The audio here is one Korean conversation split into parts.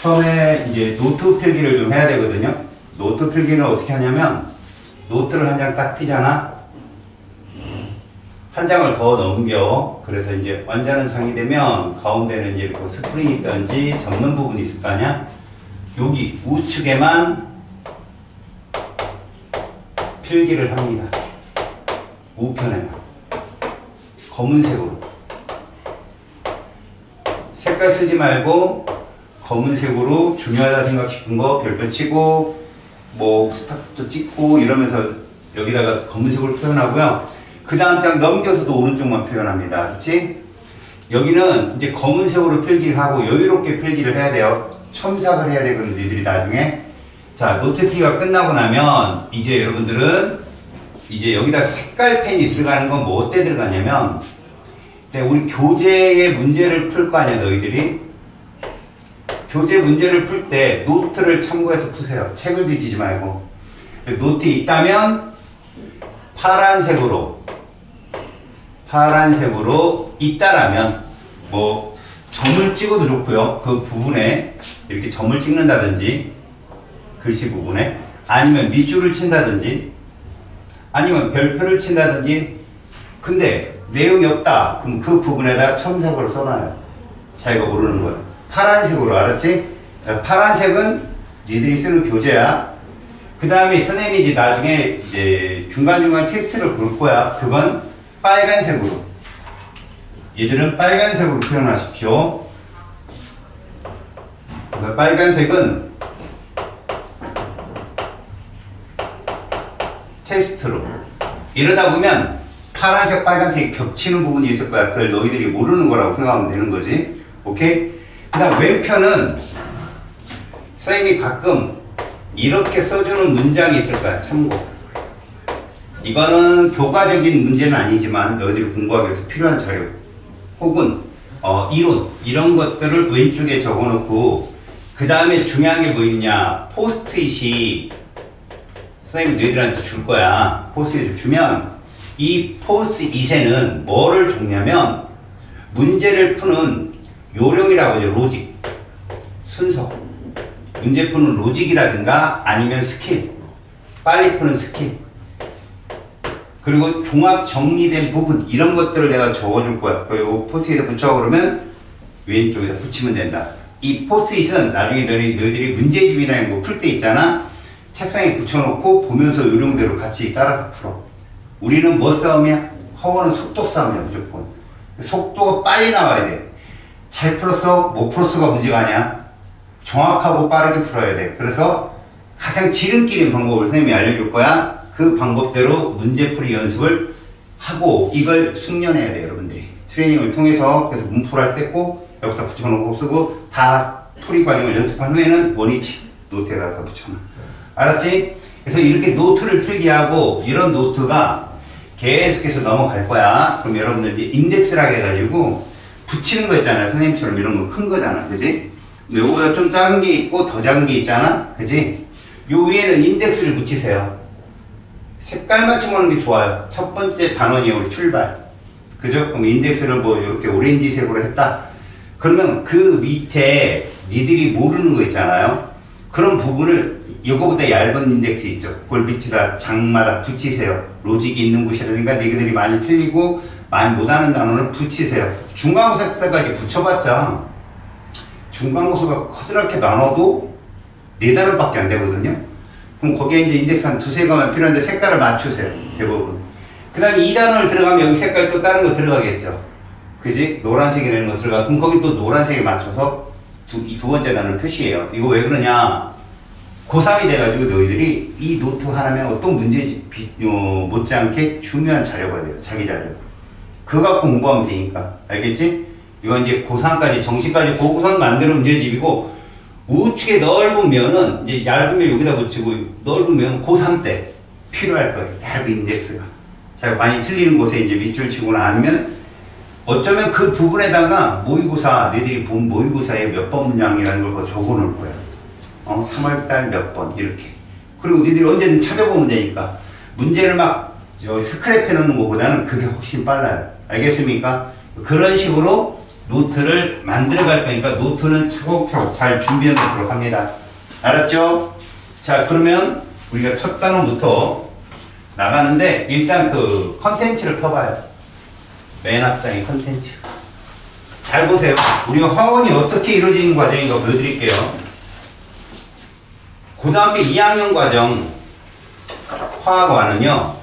처음에 이제 노트 필기를 좀 해야 되거든요. 노트 필기는 어떻게 하냐면 노트를 한 장 딱 피잖아. 한 장을 더 넘겨. 그래서 이제 완전한 상이 되면 가운데는 이제 이렇게 스프링이 있든지 접는 부분이 있을 거 아니야. 여기 우측에만 필기를 합니다. 우편에만 검은색으로 색깔 쓰지 말고 검은색으로 중요하다 생각 싶은 거 별표 치고 뭐 스타트도 찍고 이러면서 여기다가 검은색으로 표현하고요. 그 다음 장 넘겨서도 오른쪽만 표현합니다. 그렇지? 여기는 이제 검은색으로 필기를 하고 여유롭게 필기를 해야 돼요. 첨삭을 해야 되거든 니들이 나중에. 자, 노트 필기가 끝나고 나면 이제 여러분들은 이제 여기다 색깔 펜이 들어가는 건 뭐 어때 들어가냐면 우리 교재의 문제를 풀 거 아니야 너희들이. 교재 문제를 풀 때 노트를 참고해서 푸세요. 책을 뒤지지 말고. 노트 있다면 파란색으로 있다라면 뭐 점을 찍어도 좋고요. 그 부분에 이렇게 점을 찍는다든지 글씨 부분에 아니면 밑줄을 친다든지 아니면 별표를 친다든지. 근데 내용이 없다. 그럼 그 부분에다 첨삭으로 써놔요. 자기가 모르는 거예요. 파란색으로, 알았지? 파란색은 니들이 쓰는 교재야. 그 다음에 선생님이 이제 나중에 이제 중간중간 테스트를 볼 거야. 그건 빨간색으로. 얘들은 빨간색으로 표현하십시오. 빨간색은 테스트로. 이러다 보면 파란색, 빨간색이 겹치는 부분이 있을 거야. 그걸 너희들이 모르는 거라고 생각하면 되는 거지. 오케이? 그 다음 왼편은 선생님이 가끔 이렇게 써주는 문장이 있을 거야. 참고. 이거는 교과적인 문제는 아니지만 너희들이 공부하기 위해서 필요한 자료 혹은 이론 이런 것들을 왼쪽에 적어놓고 그 다음에 중요한 게 뭐 있냐. 포스트잇이 선생님 너희들한테 줄 거야. 포스트잇을 주면 이 포스트잇에는 뭐를 적냐면 문제를 푸는 요령이라고 하죠. 로직, 순서, 문제 푸는 로직이라든가 아니면 스킬, 빨리 푸는 스킬, 그리고 종합 정리된 부분 이런 것들을 내가 적어줄 거야. 그리고 포스트잇에 붙여 그러면 왼쪽에다 붙이면 된다. 이 포스트잇은 나중에 너희들이 문제집이나 뭐 풀 때 있잖아. 책상에 붙여놓고 보면서 요령대로 같이 따라서 풀어. 우리는 뭐 싸움이야? 학원은 속도 싸움이야 무조건. 속도가 빨리 나와야 돼. 잘 풀었어? 못 풀었어가 문제가 아니야. 정확하고 빠르게 풀어야 돼. 그래서 가장 지름길인 방법을 선생님이 알려줄 거야. 그 방법대로 문제풀이 연습을 하고 이걸 숙련해야 돼요 여러분들이. 트레이닝을 통해서. 그래서 문풀할 때 꼭 여기다 붙여놓고 쓰고 다 풀이 과정을 연습한 후에는 원위치 노트에다 붙여놔. 알았지? 그래서 이렇게 노트를 필기하고 이런 노트가 계속해서 넘어갈 거야. 그럼 여러분들 이제 인덱스라고 해가지고 붙이는 거 있잖아요. 선생님처럼 이런 거 큰 거잖아. 그지? 근데 요거보다 좀 작은 게 있고 더 작은 게 있잖아. 그지? 요 위에는 인덱스를 붙이세요. 색깔 맞춤하는 게 좋아요. 첫 번째 단원이에요. 우리 출발. 그죠? 그럼 인덱스를 뭐 이렇게 오렌지색으로 했다. 그러면 그 밑에 니들이 모르는 거 있잖아요. 그런 부분을 이거보다 얇은 인덱스 있죠. 그걸 밑에다 장마다 붙이세요. 로직이 있는 곳이라든가 니들이 많이 틀리고 많이 못하는 단어를 붙이세요. 중간고사 때까지 붙여봤자 중간고사가 커다랗게 나눠도 4단원밖에 안 되거든요. 그럼 거기에 이제 인덱스 한 2~3개만 필요한데 색깔을 맞추세요. 대부분. 그 다음에 2단원을 들어가면 여기 색깔 또 다른 거 들어가겠죠. 그지? 노란색이라는 거 들어가. 그럼 거기 또 노란색에 맞춰서 두 번째 단어를 표시해요. 이거 왜 그러냐. 고3이 돼가지고 너희들이 이 노트 하나면 어떤 문제집 못지않게 중요한 자료가 돼요. 자기 자료. 그거 갖고 공부하면 되니까. 알겠지? 이건 이제 고3까지 정시까지 보고선 만드는 문제집이고 우측에 넓은 면은 이제 얇은 면 여기다 붙이고 넓은 면은 고3 때 필요할 거예요. 얇은 인덱스가. 자, 많이 틀리는 곳에 이제 밑줄 치거나 아니면 어쩌면 그 부분에다가 모의고사, 너희들이 본 모의고사에 몇 번 문장이라는 걸 적어 놓을 거예요. 3월달 몇 번 이렇게. 그리고 너희들이 언제든 찾아보면 되니까 문제를 막 스크랩 해놓는 것보다는 그게 훨씬 빨라요. 알겠습니까? 그런 식으로 노트를 만들어 갈 거니까 노트는 차곡차곡 잘 준비해 놓도록 합니다. 알았죠? 자, 그러면 우리가 첫 단원부터 나가는데 일단 그 컨텐츠를 펴봐요. 맨 앞장의 컨텐츠. 잘 보세요. 우리가 화원이 어떻게 이루어지는 과정인가 보여드릴게요. 고등학교 2학년 과정 화학과는요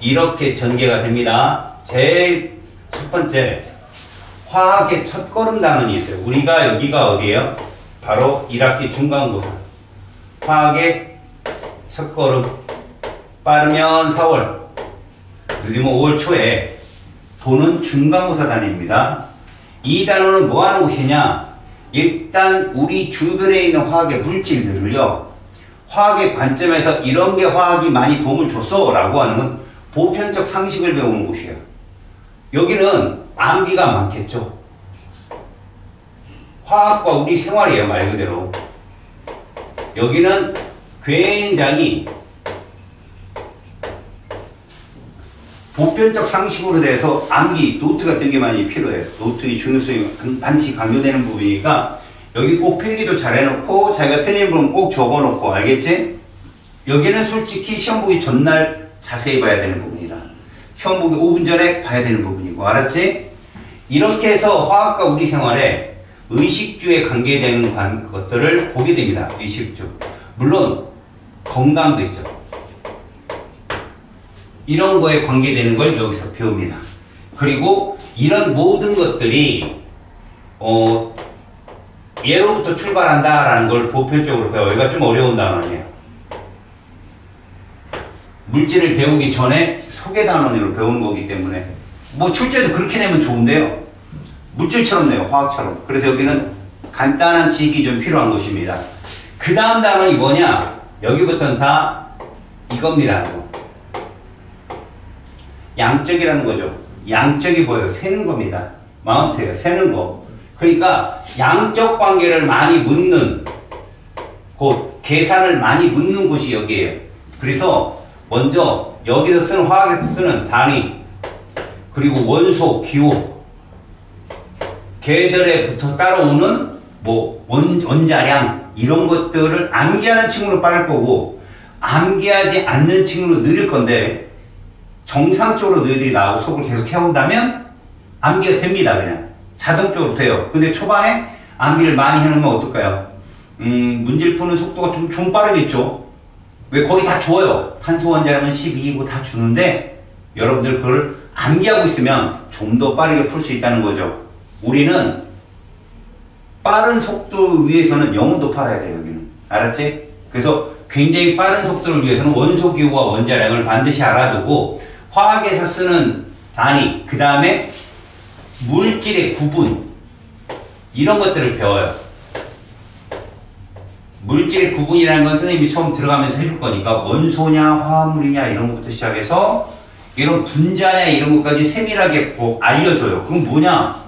이렇게 전개가 됩니다. 제일 첫 번째 화학의 첫걸음 단원이 있어요. 우리가 여기가 어디예요? 바로 1학기 중간고사. 화학의 첫걸음. 빠르면 4월, 늦으면 5월 초에 보는 중간고사 단위입니다. 이 단원은 뭐 하는 곳이냐? 일단 우리 주변에 있는 화학의 물질들을요, 화학의 관점에서 이런 게 화학이 많이 도움을 줬어 라고 하는 건 보편적 상식을 배우는 곳이에요. 여기는 암기가 많겠죠. 화학과 우리 생활이에요, 말 그대로. 여기는 굉장히 보편적 상식으로 돼서 암기, 노트 같은 게 많이 필요해요. 노트의 중요성이 반드시 강조되는 부분이니까 여기 꼭 필기도 잘 해놓고 자기가 틀린 부분 꼭 적어놓고, 알겠지? 여기는 솔직히 시험 보기 전날 자세히 봐야 되는 부분이다. 시험 보기 5분 전에 봐야 되는 부분이고, 알았지? 이렇게 해서 화학과 우리 생활에 의식주에 관계되는 것들을 보게 됩니다. 의식주. 물론 건강도 있죠. 이런 거에 관계되는 걸 여기서 배웁니다. 그리고 이런 모든 것들이 예로부터 출발한다라는 걸 보편적으로 배워요. 여기가 좀 어려운 단원이에요. 물질을 배우기 전에 소개 단원으로 배우는 거기 때문에 뭐 출제도 그렇게 내면 좋은데요. 물질처럼 내요. 화학처럼. 그래서 여기는 간단한 지식이 좀 필요한 것입니다. 그 다음 단원이 뭐냐? 여기부터는 다 이겁니다. 양적이라는 거죠. 양적이 뭐예요? 세는 겁니다. 마운트예요. 세는 거. 그러니까 양적 관계를 많이 묻는 곳, 계산을 많이 묻는 곳이 여기에요. 그래서 먼저 여기서 쓰는 화학에서 쓰는 단위, 그리고 원소, 기호, 걔들에부터 따라오는 뭐 원자량 이런 것들을 암기하는 친구로 빠를 거고 암기하지 않는 친구로 느릴 건데, 정상적으로 너희들이 나하고 수업을 계속 해온다면 암기가 됩니다. 그냥 자동적으로 돼요. 근데 초반에 암기를 많이 해놓으면 어떨까요? 문제를 푸는 속도가 좀 빠르겠죠. 왜? 거기 다 줘요. 탄소 원자량은 12이고 다 주는데 여러분들 그걸 암기하고 있으면 좀 더 빠르게 풀 수 있다는 거죠. 우리는 빠른 속도를 위해서는 영혼도 팔아야 돼요. 여기는. 알았지? 그래서 굉장히 빠른 속도를 위해서는 원소 기호와 원자량을 반드시 알아두고 화학에서 쓰는 단위, 그 다음에 물질의 구분, 이런 것들을 배워요. 물질의 구분이라는 건 선생님이 처음 들어가면서 해줄 거니까 원소냐 화합물이냐 이런 것부터 시작해서 이런 분자냐 이런 것까지 세밀하게 알려줘요. 그건 뭐냐?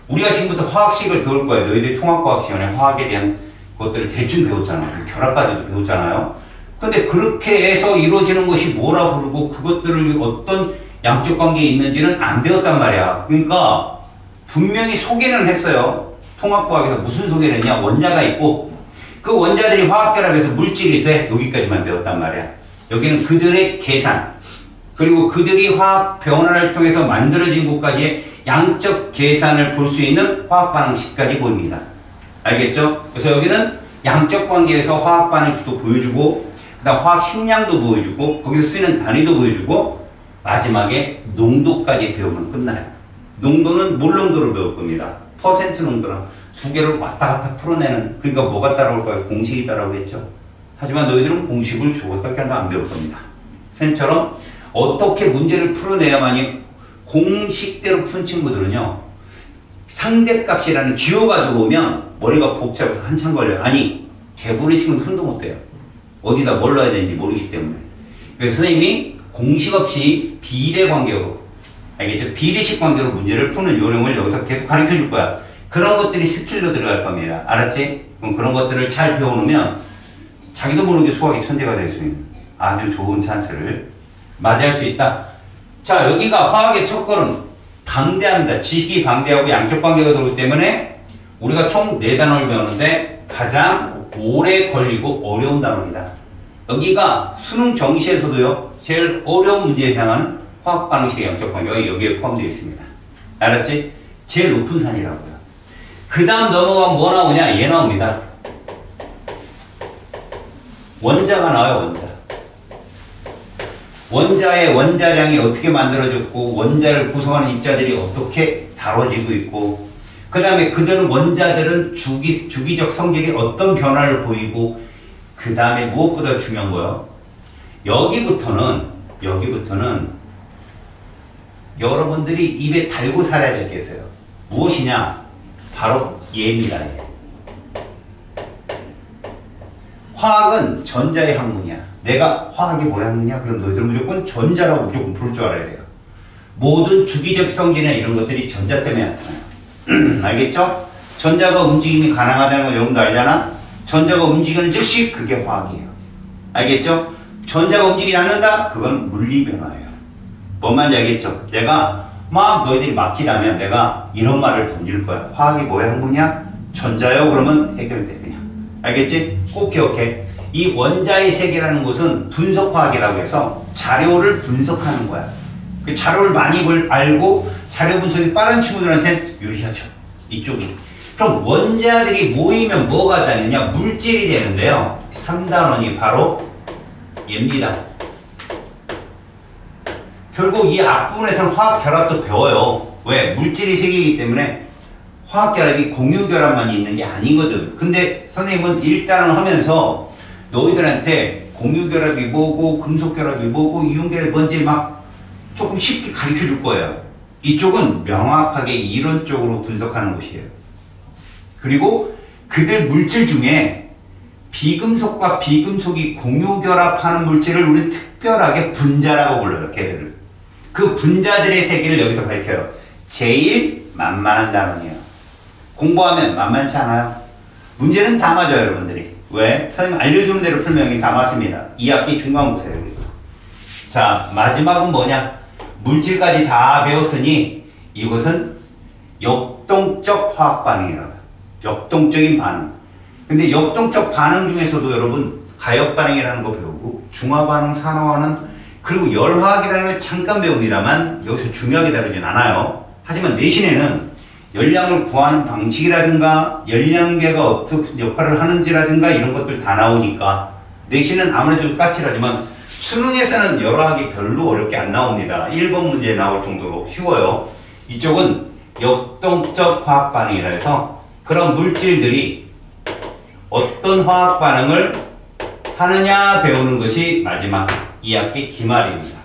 우리가 지금부터 화학식을 배울 거예요. 너희들이 통합과학 시간에 화학에 대한 것들을 대충 배웠잖아요. 결합까지도 배웠잖아요. 근데 그렇게 해서 이루어지는 것이 뭐라 부르고 그것들을 어떤 양적 관계에 있는지는 안 배웠단 말이야. 그러니까 분명히 소개는 했어요. 통합과학에서 무슨 소개를 했냐? 원자가 있고 그 원자들이 화학결합해서 물질이 돼. 여기까지만 배웠단 말이야. 여기는 그들의 계산, 그리고 그들이 화학 변화를 통해서 만들어진 것까지의 양적 계산을 볼 수 있는 화학 반응식까지 보입니다. 알겠죠? 그래서 여기는 양적 관계에서 화학 반응식도 보여주고 그다음 화학 식량도 보여주고 거기서 쓰는 단위도 보여주고 마지막에 농도까지 배우면 끝나요. 농도는 뭘 농도를 배울 겁니다. 퍼센트 농도랑 두 개를 왔다 갔다 풀어내는, 그러니까 뭐가 따라올까요? 공식이 따라오겠죠. 하지만 너희들은 공식을 어떻게 한다 안 배울 겁니다. 선생님처럼 어떻게 문제를 풀어내야만이 공식대로 푼 친구들은요, 상대값이라는 기호가 들어오면 머리가 복잡해서 한참 걸려요. 아니, 대부분의 친구는 손도 못 대요. 어디다 뭘 넣어야 되는지 모르기 때문에. 그래서 선생님이 공식 없이 비례 관계로, 알겠죠? 비례식 관계로 문제를 푸는 요령을 여기서 계속 가르쳐 줄 거야. 그런 것들이 스킬로 들어갈 겁니다. 알았지? 그럼 그런 것들을 잘 배워놓으면 자기도 모르게 수학의 천재가 될 수 있는 아주 좋은 찬스를 맞이할 수 있다. 자, 여기가 화학의 첫걸음. 방대합니다. 지식이 방대하고 양적 관계가 들어오기 때문에 우리가 총 4단어를 배우는데 가장 오래 걸리고 어려운 단어입니다. 여기가 수능 정시에서도요, 제일 어려운 문제에 해당하는 화학 반응식의 양적 관계가 여기에 포함되어 있습니다. 알았지? 제일 높은 산이라고요. 그 다음 넘어가면 뭐 나오냐? 얘 나옵니다. 원자가 나와요, 원자. 원자의 원자량이 어떻게 만들어졌고, 원자를 구성하는 입자들이 어떻게 다뤄지고 있고, 그 다음에 그들은 원자들은 주기적 성질이 어떤 변화를 보이고, 그 다음에 무엇보다 중요한 거요. 여기부터는 여러분들이 입에 달고 살아야 될 게 있어요. 무엇이냐? 바로 얘입니다. 얘. 화학은 전자의 학문이야. 내가 화학이 뭐의 학문이야? 그럼 너희들 무조건 전자라고 무조건 부를 줄 알아야 돼요. 모든 주기적 성질이나 이런 것들이 전자 때문에 나타나요. 알겠죠? 전자가 움직임이 가능하다는 거 여러분도 알잖아? 전자가 움직이는 즉시 그게 화학이에요. 알겠죠? 전자가 움직이지 않는다? 그건 물리변화예요. 뭔 말인지 알겠죠? 내가 막 너희들이 막히다면 내가 이런 말을 던질 거야. 화학이 뭐의 학문이야? 전자요? 그러면 해결돼 그냥. 알겠지? 꼭 기억해. 이 원자의 세계라는 것은 분석화학이라고 해서 자료를 분석하는 거야. 그 자료를 많이 알고 자료 분석이 빠른 친구들한테는 유리하죠. 이쪽이. 그럼 원자들이 모이면 뭐가 되느냐? 물질이 되는데요. 3단원이 바로 얘입니다. 결국 이 앞부분에서는 화학결합도 배워요. 왜? 물질이 세계이기 때문에 화학결합이 공유결합만 있는 게 아니거든. 근데 선생님은 1단을 하면서 너희들한테 공유결합이 뭐고 금속결합이 뭐고 이온결합이 뭔지 막 조금 쉽게 가르쳐 줄 거예요. 이쪽은 명확하게 이론적으로 분석하는 곳이에요. 그리고 그들 물질 중에 비금속과 비금속이 공유결합하는 물질을 우리는 특별하게 분자라고 불러요. 걔들을. 그 분자들의 세계를 여기서 밝혀요. 제일 만만한 단원이에요. 공부하면 만만치 않아요. 문제는 다 맞아요, 여러분들이. 왜? 선생님 알려주는 대로 풀면 여기 다 맞습니다. 2학기 중간고사예요, 여기서. 자, 마지막은 뭐냐? 물질까지 다 배웠으니 이것은 역동적 화학 반응이라고 해요. 역동적인 반응. 근데 역동적 반응 중에서도 여러분 가역 반응이라는 거 배우고 중화 반응, 산화 반응, 그리고 열화학이라는 걸 잠깐 배웁니다만 여기서 중요하게 다루진 않아요. 하지만 내신에는 열량을 구하는 방식이라든가 열량계가 어떤 역할을 하는지라든가 이런 것들 다 나오니까 내신은 아무래도 까칠하지만 수능에서는 열화학이 별로 어렵게 안 나옵니다. 1번 문제에 나올 정도로 쉬워요. 이쪽은 역동적 화학 반응이라 해서 그런 물질들이 어떤 화학 반응을 하느냐 배우는 것이 마지막 2학기 기말입니다.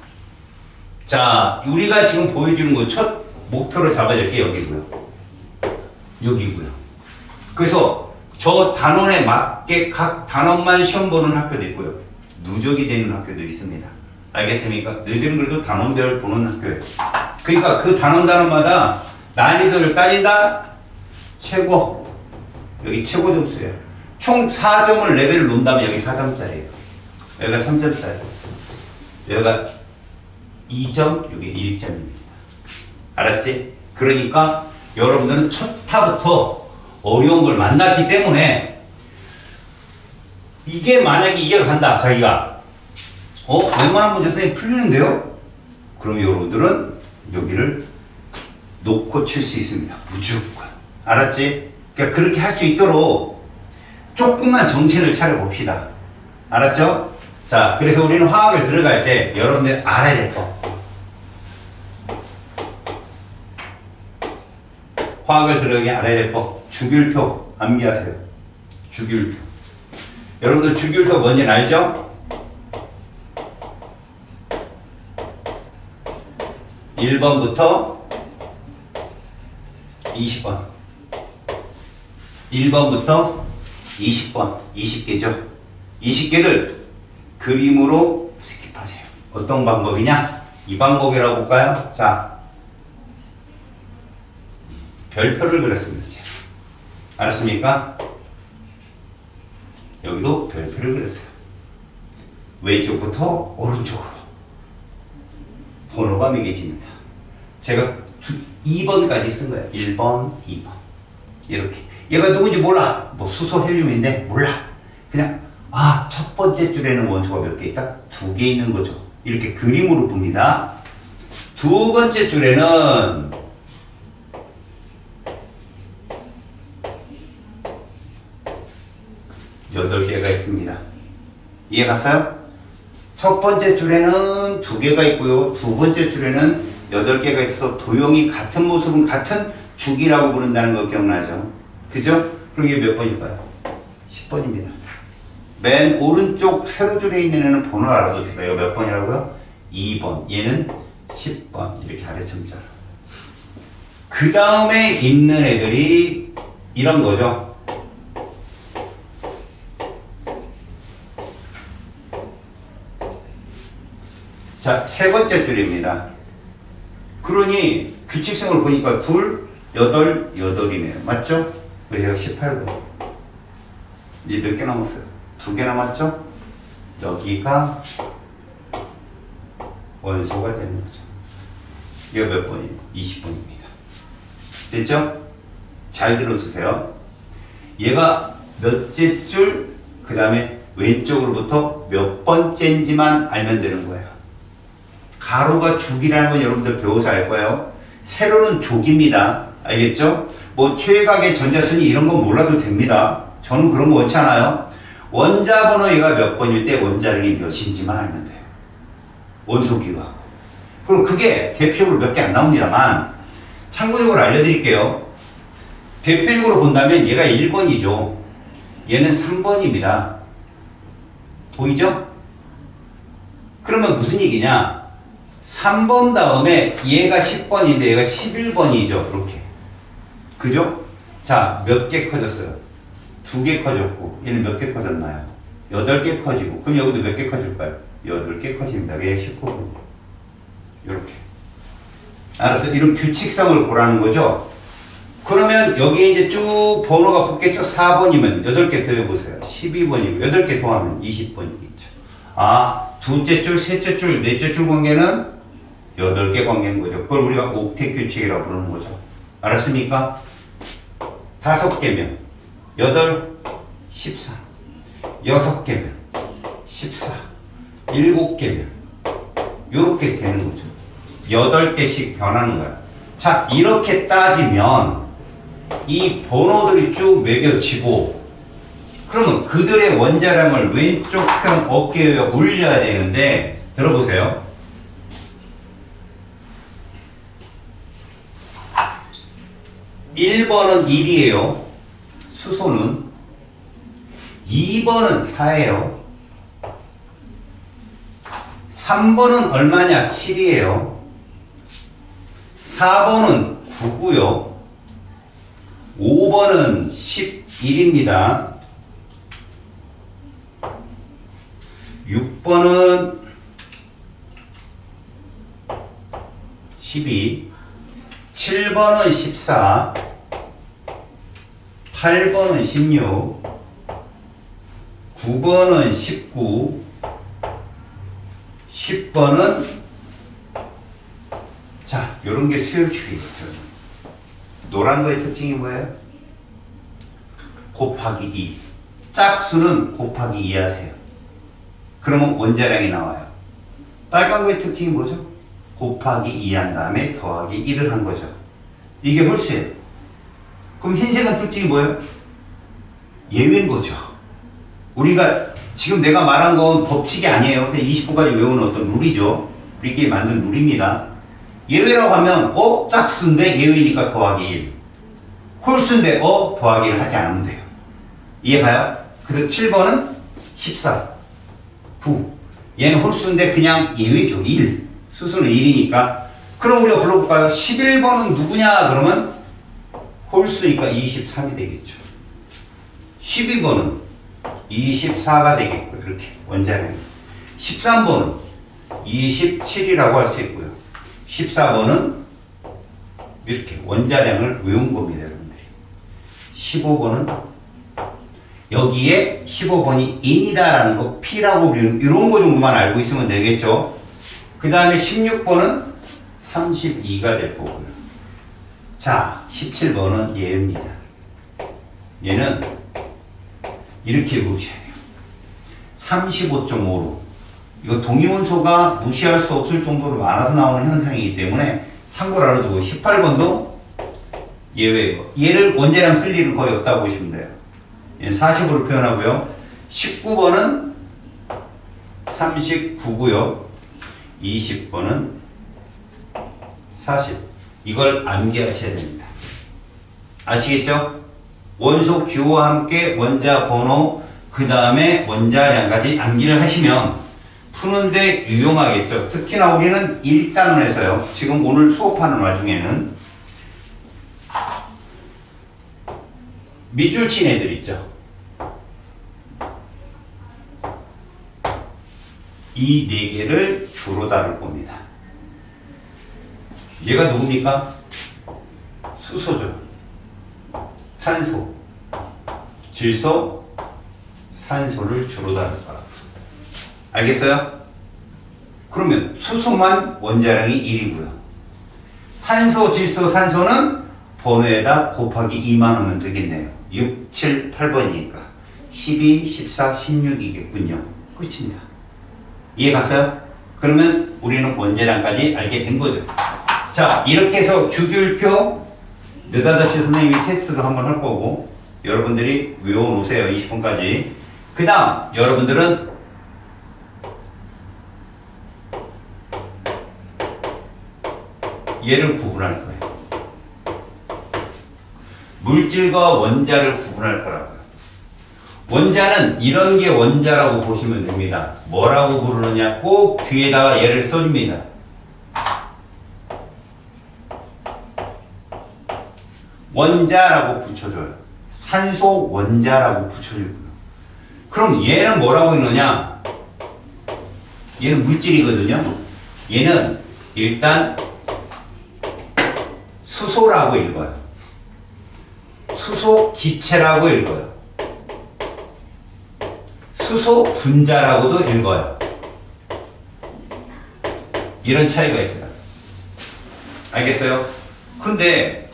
자, 우리가 지금 보여주는 것 첫 목표로 잡아줄 게 여기고요. 여기고요. 그래서 저 단원에 맞게 각 단원만 시험 보는 학교도 있고요. 누적이 되는 학교도 있습니다. 알겠습니까? 너희들은 그래도 단원별 보는 학교예요. 그러니까 그 단원마다 난이도를 따진다? 최고. 여기 최고 점수예요. 총 4점을 레벨을 놓는다면 여기 4점짜리예요. 여기가 3점짜리. 여기가 2점, 여기 1점입니다. 알았지? 그러니까 여러분들은 첫 타부터 어려운 걸 만났기 때문에 이게 만약에 이해가 간다. 자기가 웬만한 문제 선생님 풀리는데요? 그럼 여러분들은 여기를 놓고 칠 수 있습니다. 무조건. 알았지? 그러니까 그렇게 할 수 있도록 조금만 정신을 차려봅시다. 알았죠? 자, 그래서 우리는 화학을 들어갈 때 여러분들 알아야 될 거. 화학을 들어가게 알아야 될 거. 주기율표 암기하세요. 주기율표. 여러분들 주기율표 뭔지는 알죠? 1번부터 20번. 1번부터 20번. 20개죠. 20개를 그림으로 스킵하세요. 어떤 방법이냐? 이 방법이라고 볼까요? 자, 별표를 그렸습니다. 알았습니까? 여기도 별표를 그렸어요. 왼쪽부터 오른쪽으로 번호가 매겨집니다. 제가 2번까지 쓴 거야. 1번, 2번. 이렇게. 얘가 누군지 몰라. 뭐 수소 헬륨인데 몰라. 그냥 첫 번째 줄에는 원소가 몇 개 있다? 2개 있는 거죠. 이렇게 그림으로 봅니다. 두 번째 줄에는 8개가 있습니다. 이해 갔어요? 첫 번째 줄에는 2개가 있고요. 두 번째 줄에는 8개가 있어서 도형이 같은 모습은 같은 주기라고 부른다는 거 기억나죠? 그죠? 그럼 이게 몇 번일까요? 10번입니다. 맨 오른쪽 세로줄에 있는 애는 번호 알아둡시다. 이거 몇 번이라고요? 2번. 얘는 10번. 이렇게 아래점자로. 그 다음에 있는 애들이 이런 거죠. 자, 세 번째 줄입니다. 그러니 규칙성을 보니까 2, 8, 8이네요. 맞죠? 그래서 18번. 이제 몇 개 남았어요? 2개 남았죠? 여기가 원소가 되는 거죠. 이거 몇 번이에요? 20번입니다. 됐죠? 잘 들어주세요. 얘가 몇째 줄, 그 다음에 왼쪽으로부터 몇 번째인지만 알면 되는 거예요. 가로가 주기라는 건 여러분들 배워서 알 거예요. 세로는 족입니다. 알겠죠? 뭐 최각의 전자순위 이런 건 몰라도 됩니다. 저는 그런 거 원치 않아요. 원자 번호 얘가 몇 번일 때 원자력이 몇인지만 알면 돼요. 원소기와. 그럼 그게 대표적으로 몇 개 안 나옵니다만 참고적으로 알려드릴게요. 대표적으로 본다면 얘가 1번이죠. 얘는 3번입니다. 보이죠? 그러면 무슨 얘기냐? 3번 다음에 얘가 10번인데 얘가 11번이죠. 이렇게. 그죠? 자, 몇 개 커졌어요? 2개 커졌고 얘는 몇 개 커졌나요? 8개 커지고 그럼 여기도 몇 개 커질까요? 8개 커집니다. 왜 19번? 이렇게. 알았어? 이런 규칙성을 보라는 거죠. 그러면 여기에 이제 쭉 번호가 붙겠죠? 4번이면 8개 더해보세요. 12번이고 8개 더하면 20번이겠죠. 둘째 줄, 셋째 줄, 넷째 줄 관계는 8개 관계인 거죠. 그걸 우리가 옥텟 규칙이라고 부르는 거죠. 알았습니까? 5개면 8, 14. 6개면 14. 7개면 이렇게 되는 거죠. 8개씩 변하는 거야. 자, 이렇게 따지면 이 번호들이 쭉 매겨지고 그러면 그들의 원자량을 왼쪽 편 어깨에 올려야 되는데 들어보세요. 1번은 1이에요. 수소는 2번은 4예요. 3번은 얼마냐? 7이에요. 4번은 9고요. 5번은 11입니다. 6번은 12, 7번은 14, 8번은 16, 9번은 19, 10번은 자, 요런 게 수열축이거든. 노란 거의 특징이 뭐예요? 곱하기 2. 짝수는 곱하기 2 하세요. 그러면 원자량이 나와요. 빨간 거의 특징이 뭐죠? 곱하기 2 한 다음에 더하기 1을 한 거죠. 이게 홀수예요. 그럼 흰색은 특징이 뭐예요? 예외인 거죠. 우리가 지금 내가 말한 건 법칙이 아니에요. 그냥 20번까지 외우는 어떤 룰이죠. 우리끼리 만든 룰입니다. 예외라고 하면 짝수인데 예외니까 더하기 1. 홀수인데 더하기 1 하지 않으면 돼요. 이해가요? 그래서 7번은 14, 9. 얘는 홀수인데 그냥 예외죠. 1. 수수는 1이니까. 그럼 우리가 불러볼까요? 11번은 누구냐? 그러면 홀수니까 23이 되겠죠. 12번은 24가 되겠고 이렇게 원자량이. 13번은 27이라고 할 수 있고요. 14번은 이렇게 원자량을 외운 겁니다, 여러분들이. 15번은 여기에 15번이 인이다라는 거, P라고 우리는 이런 거 정도만 알고 있으면 되겠죠. 그 다음에 16번은 32가 될 거고요. 자, 17번은 얘입니다. 얘는 이렇게 보셔야 돼요. 35.5로. 이거 동위원소가 무시할 수 없을 정도로 많아서 나오는 현상이기 때문에 참고로 알아두고 18번도 예외예요. 얘를 원자량 쓸 일은 거의 없다고 보시면 돼요. 얘는 40으로 표현하고요. 19번은 39고요. 20번은 40. 이걸 암기하셔야 됩니다. 아시겠죠? 원소 기호와 함께 원자 번호, 그 다음에 원자량까지 암기를 하시면 푸는데 유용하겠죠. 특히나 우리는 1단원에서요. 지금 오늘 수업하는 와중에는 밑줄 친 애들 있죠. 이 네 개를 주로 다룰 겁니다. 얘가 누굽니까? 수소죠. 탄소, 질소, 산소를 주로 다룰 거라. 알겠어요? 그러면 수소만 원자량이 1이고요. 탄소, 질소, 산소는 번호에다 곱하기 2만 하면 되겠네요. 6, 7, 8번이니까 12, 14, 16이겠군요. 끝입니다. 이해 갔어요? 그러면 우리는 원자량까지 알게 된 거죠. 자, 이렇게 해서 주기율표 느닷없이 선생님이 테스트도 한번 할 거고 여러분들이 외워놓으세요. 20번까지. 그 다음 여러분들은 얘를 구분할 거예요. 물질과 원자를 구분할 거라고요. 원자는 이런 게 원자라고 보시면 됩니다. 뭐라고 부르느냐? 꼭 뒤에다가 얘를 써줍니다. 원자라고 붙여줘요. 산소 원자라고 붙여주고요. 그럼 얘는 뭐라고 읽느냐? 얘는 물질이거든요. 얘는 일단 수소라고 읽어요. 수소 기체라고 읽어요. 수소 분자라고도 읽어요. 이런 차이가 있어요. 알겠어요? 근데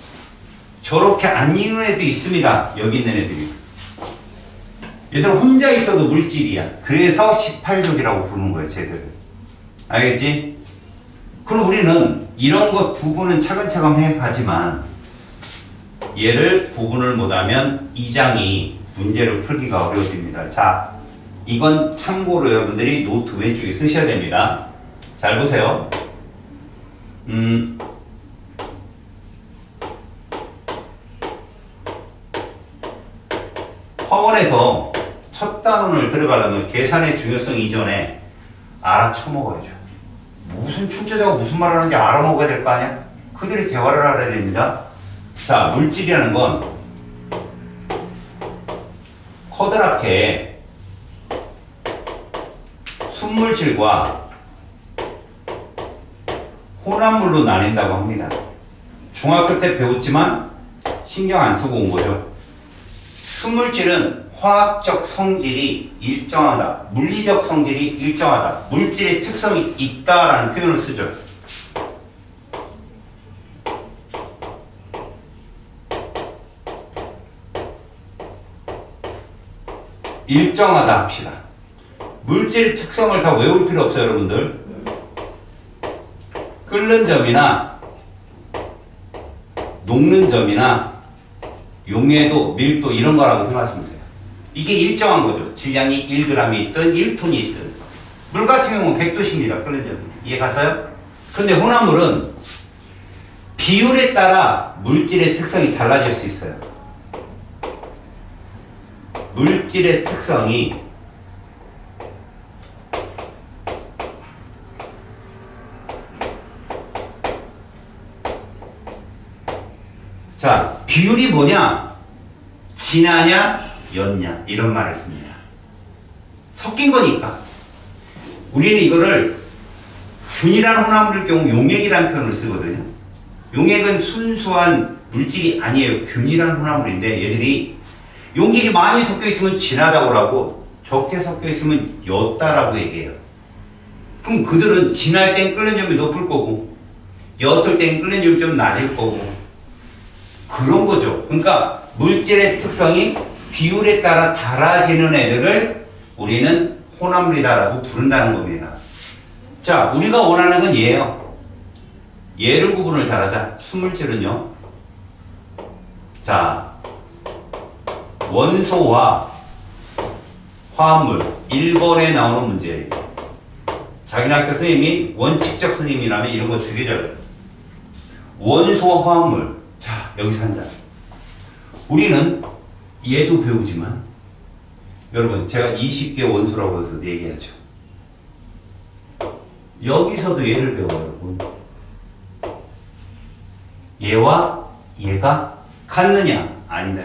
저렇게 안 읽는 애도 있습니다. 여기 있는 애들이. 얘들 혼자 있어도 물질이야. 그래서 18족이라고 부르는 거예요. 쟤들을. 알겠지? 그럼 우리는 이런 것 구분은 차근차근 해가지만 얘를 구분을 못하면 이 장이 문제를 풀기가 어려워집니다. 자, 이건 참고로 여러분들이 노트 왼쪽에 쓰셔야 됩니다. 잘 보세요. 화원에서 첫 단원을 들어가려면 계산의 중요성 이전에 알아쳐먹어야죠. 무슨 출제자가 무슨 말을 하는지 알아먹어야 될 거 아니야? 그들이 대화를 알아야 됩니다. 자, 물질이라는 건 커다랗게 순물질과 혼합물로 나뉜다고 합니다. 중학교 때 배웠지만 신경 안 쓰고 온 거죠. 순물질은 화학적 성질이 일정하다, 물리적 성질이 일정하다, 물질의 특성이 있다라는 표현을 쓰죠. 일정하다 합시다. 물질의 특성을 다 외울 필요 없어요, 여러분들. 끓는 점이나 녹는 점이나 용해도, 밀도 이런 거라고 생각하시면 돼요. 이게 일정한 거죠. 질량이 1g이 있든 1톤이 있든. 물 같은 경우는 100도씨입니다. 끓는 점이. 이해 갔어요? 근데 혼합물은 비율에 따라 물질의 특성이 달라질 수 있어요. 물질의 특성이 자, 비율이 뭐냐? 진하냐? 옅냐? 이런 말을 씁니다. 섞인 거니까. 우리는 이거를 균일한 혼합물일 경우 용액이라는 표현을 쓰거든요. 용액은 순수한 물질이 아니에요. 균일한 혼합물인데 얘들이 용액이 많이 섞여 있으면 진하다고 하고 적게 섞여 있으면 옅다라고 얘기해요. 그럼 그들은 진할 땐 끓는 점이 높을 거고 옅을 땐 끓는 점이 좀 낮을 거고 그런 거죠. 그러니까 물질의 특성이 비율에 따라 달라지는 애들을 우리는 혼합물이다라고 부른다는 겁니다. 자, 우리가 원하는 건 얘예요. 얘를 구분을 잘하자. 순물질은요. 자, 원소와 화합물 1번에 나오는 문제예요. 자기네 학교 선생님이 원칙적 선생님이라면 이런 거 죽여줘요. 원소와 화합물. 자, 여기서 한 자. 우리는 얘도 배우지만 여러분 제가 20개 원소라고 해서 얘기하죠. 여기서도 얘를 배워요. 여러분. 얘와 얘가 같느냐? 아니다.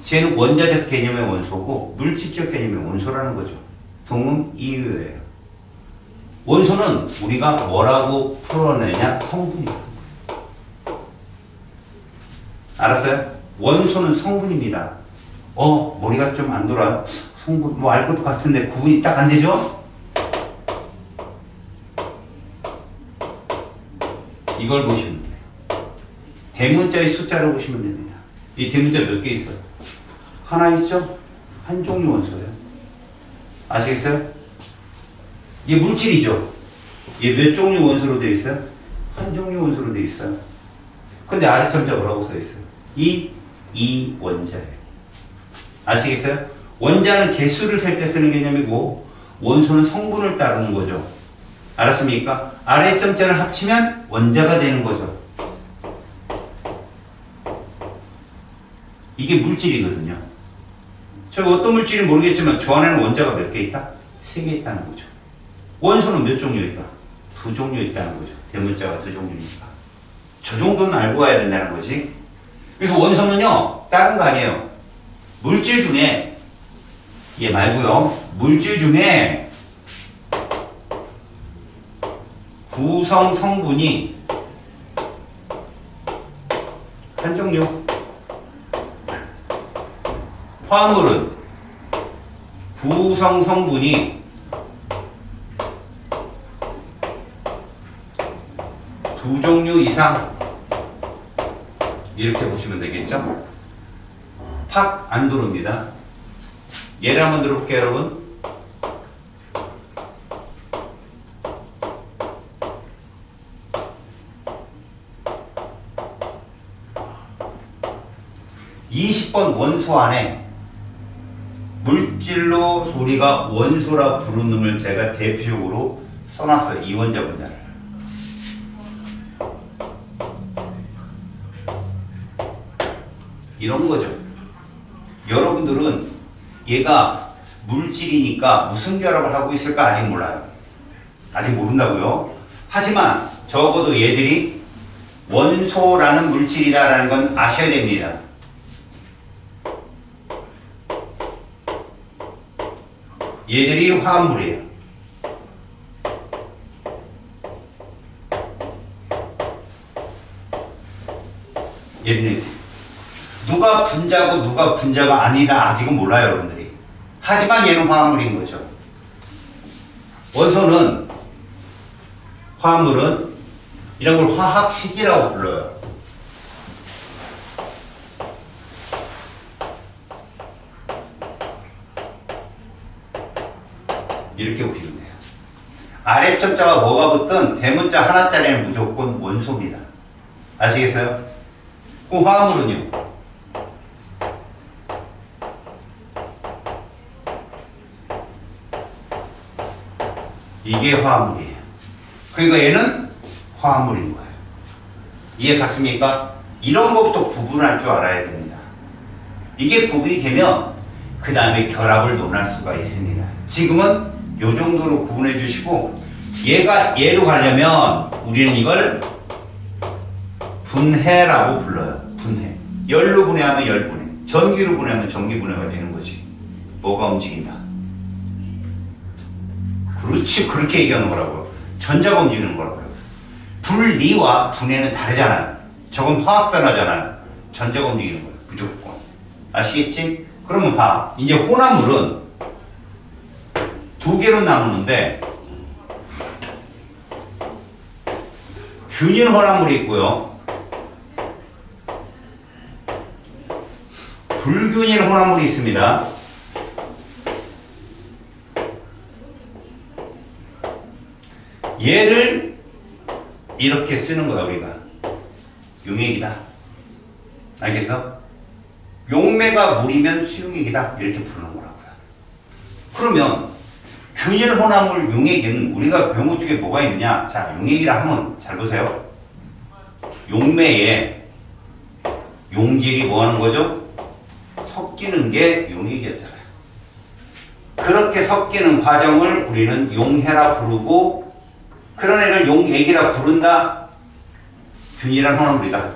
쟤는 원자적 개념의 원소고 물질적 개념의 원소라는 거죠. 동음 이유예요. 원소는 우리가 뭐라고 풀어내냐? 성분이다. 알았어요? 원소는 성분입니다. 머리가 좀 안 돌아요. 성분 뭐 알 것도 같은데 구분이 딱 안 되죠? 이걸 보시면 돼요. 대문자의 숫자를 보시면 됩니다. 이 대문자 몇 개 있어요? 하나 있죠? 한 종류 원소예요. 아시겠어요? 이게 물질이죠? 이게 몇 종류 원소로 되어 있어요? 한 종류 원소로 되어 있어요. 근데 아래점자 뭐라고 써 있어요? 이 원자예요. 아시겠어요? 원자는 개수를 셀 때 쓰는 개념이고 원소는 성분을 따르는 거죠. 알았습니까? 아래 점자를 합치면 원자가 되는 거죠. 이게 물질이거든요. 저기 어떤 물질인지 모르겠지만 저 안에는 원자가 몇 개 있다? 3개 있다는 거죠. 원소는 몇 종류 있다? 2종류 있다는 거죠. 대문자가 2종류니까. 저 정도는 알고 가야 된다는 거지. 그래서 원소는요, 다른 거 아니에요. 물질 중에, 얘 말고요, 물질 중에 구성 성분이 한 종류. 화합물은 구성 성분이 두 종류 이상. 이렇게 보시면 되겠죠? 탁 안 들어옵니다. 예를 한번 들어볼게요, 여러분. (20번) 원소 안에 물질로 우리가 원소라 부르는 놈을 제가 대표적으로 써놨어요. 이원자 분자를. 이런 거죠. 여러분들은 얘가 물질이니까 무슨 결합을 하고 있을까 아직 몰라요. 아직 모른다고요. 하지만 적어도 얘들이 원소라는 물질이다라는 건 아셔야 됩니다. 얘들이 화합물이에요. 얘네들. 누가 분자고 누가 분자가 아니다 아직은 몰라요, 여러분들이. 하지만 얘는 화합물인 거죠. 원소는, 화합물은 이런 걸 화학식이라고 불러요. 이렇게 보시면 돼요. 아래 첨자가 뭐가 붙든 대문자 하나짜리는 무조건 원소입니다. 아시겠어요? 그럼 화합물은요? 이게 화합물이에요. 그러니까 얘는 화합물인 거예요. 이해 갔습니까? 이런 것부터 구분할 줄 알아야 됩니다. 이게 구분이 되면 그 다음에 결합을 논할 수가 있습니다. 지금은 요 정도로 구분해 주시고, 얘가 얘로 가려면 우리는 이걸 분해라고 불러요. 분해. 열로 분해하면 열분해, 전기로 분해하면 전기분해가 되는 거지. 뭐가 움직인다. 그렇지, 그렇게 얘기하는 거라고요. 전자가 움직이는 거라고요. 분리와 분해는 다르잖아요. 저건 화학 변화잖아요. 전자가 움직이는 거예요. 무조건. 아시겠지? 그러면 봐. 이제 혼합물은 두 개로 나누는데, 균일 혼합물이 있고요. 불균일 혼합물이 있습니다. 얘를 이렇게 쓰는 거야, 우리가. 용액이다. 알겠어? 용매가 물이면 수용액이다. 이렇게 부르는 거라고요. 그러면 균일 혼합물 용액은 우리가 배운 것 중에 뭐가 있느냐? 자, 용액이라 하면 잘 보세요. 용매에 용질이 뭐 하는 거죠? 섞이는 게 용액이었잖아요. 그렇게 섞이는 과정을 우리는 용해라 부르고, 그런 애를 용액이라 부른다. 균일한 혼합물이다.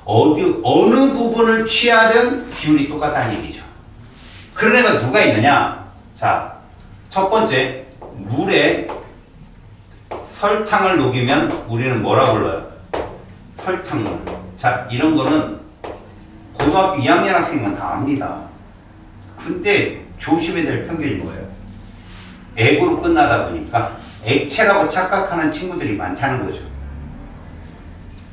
어느 부분을 취하든 비율이 똑같다는 얘기죠. 그런 애가 누가 있느냐? 자, 첫 번째, 물에 설탕을 녹이면 우리는 뭐라 불러요? 설탕물. 자, 이런 거는 고등학교 2학년 학생만 다 압니다. 근데 조심해야 될 편견이 뭐예요? 액으로 끝나다 보니까 액체라고 착각하는 친구들이 많다는 거죠.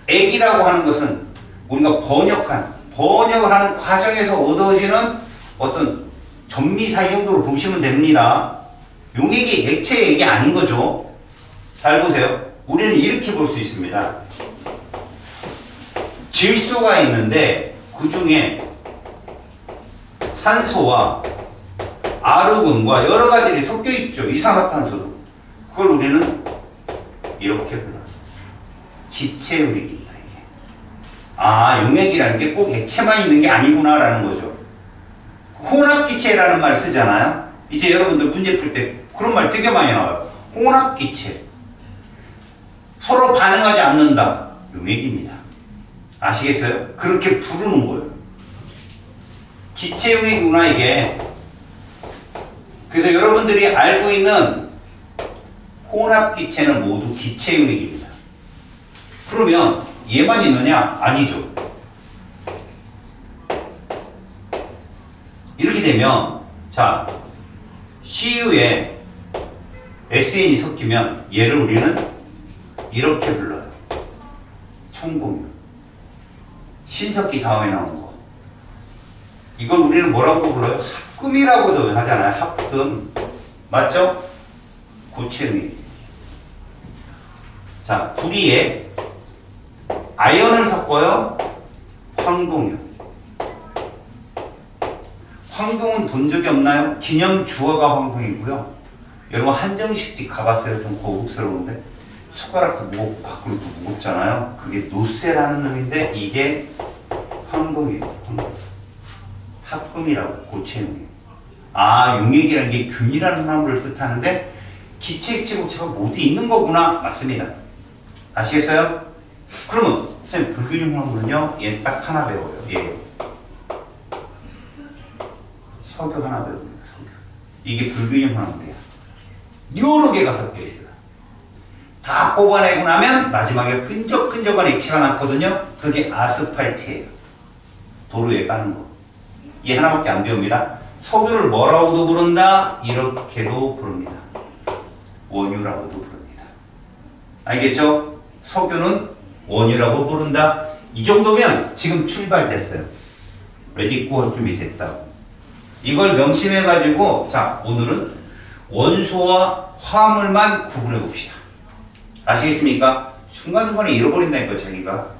액이라고 하는 것은 우리가 번역을 하는 과정에서 얻어지는 어떤 전미사 정도로 보시면 됩니다. 용액이 액체의 액이 아닌 거죠. 잘 보세요. 우리는 이렇게 볼 수 있습니다. 질소가 있는데 그 중에 산소와 아르곤과 여러 가지들이 섞여 있죠. 이산화탄소도. 그걸 우리는 이렇게 불러요. 기체 용액입니다, 이게. 아, 용액이라는 게 꼭 액체만 있는 게 아니구나라는 거죠. 혼합기체라는 말 쓰잖아요. 이제 여러분들 문제 풀 때 그런 말 되게 많이 나와요. 혼합기체. 서로 반응하지 않는다. 용액입니다. 아시겠어요? 그렇게 부르는 거예요. 기체용액이구나, 이게. 그래서 여러분들이 알고 있는 혼합기체는 모두 기체용액입니다. 그러면 얘만 있느냐? 아니죠. 이렇게 되면, 자, CU에 SN이 섞이면 얘를 우리는 이렇게 불러요. 청공유. 신석기 다음에 나온 거. 이걸 우리는 뭐라고 불러요? 합금이라고도 하잖아요. 합금. 맞죠? 고체용액. 자, 구리에 아연을 섞어요. 황동유. 황동은 본 적이 없나요? 기념 주어가 황동이고요. 여러분 한정식집 가봤어요? 좀 고급스러운데. 숟가락 밖으로 무겁잖아요. 그게 노세라는 놈인데 이게 황동이에요. 합금이라고, 고체용액. 아, 용액이라는 게 균이라는 혼합물을 뜻하는데 기체, 액체, 고체가 모두 있는 거구나. 맞습니다. 아시겠어요? 그러면 선생님 불균형 혼합물은요, 얘 딱 하나 배워요. 얘 석유 하나 배워요. 석유. 이게 불균형 혼합물이야. 여러 개가 섞여 있어요. 다 뽑아내고 나면 마지막에 끈적끈적한 액체가 남거든요. 그게 아스팔트예요. 도로에 까는 거. 이 하나밖에 안 배웁니다. 석유를 뭐라고도 부른다? 이렇게도 부릅니다. 원유라고도 부릅니다. 알겠죠? 석유는 원유라고 부른다. 이 정도면 지금 출발됐어요. 레디 고 준비 됐다고. 이걸 명심해가지고, 자, 오늘은 원소와 화합물만 구분해 봅시다. 아시겠습니까? 순간순간에 잃어버린다니까, 자기가.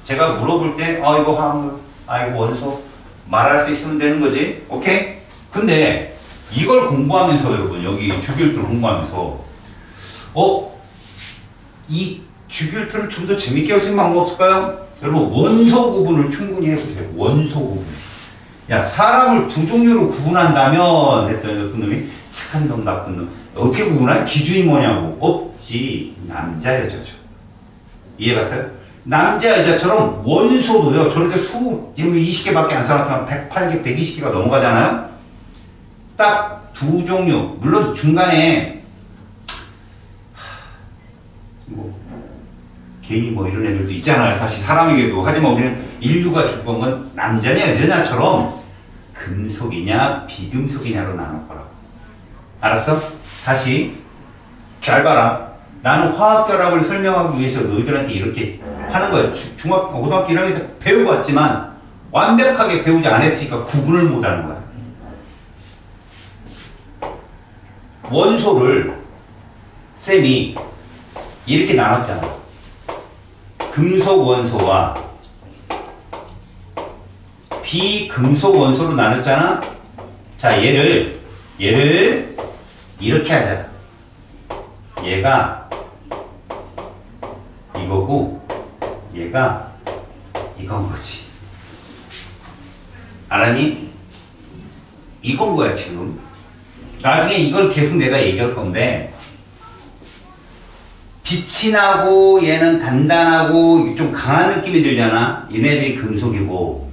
제가 물어볼 때, 이거 화합물, 이거 원소, 말할 수 있으면 되는 거지. 오케이? 근데 이걸 공부하면서 여러분, 여기 주기율표를 공부하면서 이 주기율표를 좀 더 재밌게 할 수 있는 방법 없을까요? 여러분, 원소 구분을 충분히 해보세요. 원소 구분. 야, 사람을 두 종류로 구분한다면 했더니 어떤 놈이 착한 놈, 나쁜 놈. 어떻게 구분할? 기준이 뭐냐고. 없지. 남자, 여자죠. 이해갔어요? 남자, 여자처럼 원소도요, 저렇게 지금 20개밖에 안 살았지만 108개, 120개가 넘어가잖아요? 딱 두 종류. 물론 중간에, 개인 이런 애들도 있잖아요. 사실 사람에게도. 하지만 우리는 인류가 죽은 건 남자냐, 여자냐처럼 금속이냐, 비금속이냐로 나눌 거라고. 알았어? 다시. 잘 봐라. 나는 화학결합을 설명하기 위해서 너희들한테 이렇게 하는 거야. 중학교, 고등학교 1학년 때 배우고 왔지만 완벽하게 배우지 않았으니까 구분을 못하는 거야. 원소를 쌤이 이렇게 나눴잖아. 금속 원소와 비금속 원소로 나눴잖아. 자, 얘를 이렇게 하자. 얘가 이거고 얘가 이건 거지. 알았니? 이건 거야 지금. 나중에 이걸 계속 내가 얘기할 건데, 빛이 나고 얘는 단단하고 좀 강한 느낌이 들잖아. 얘네들이 금속이고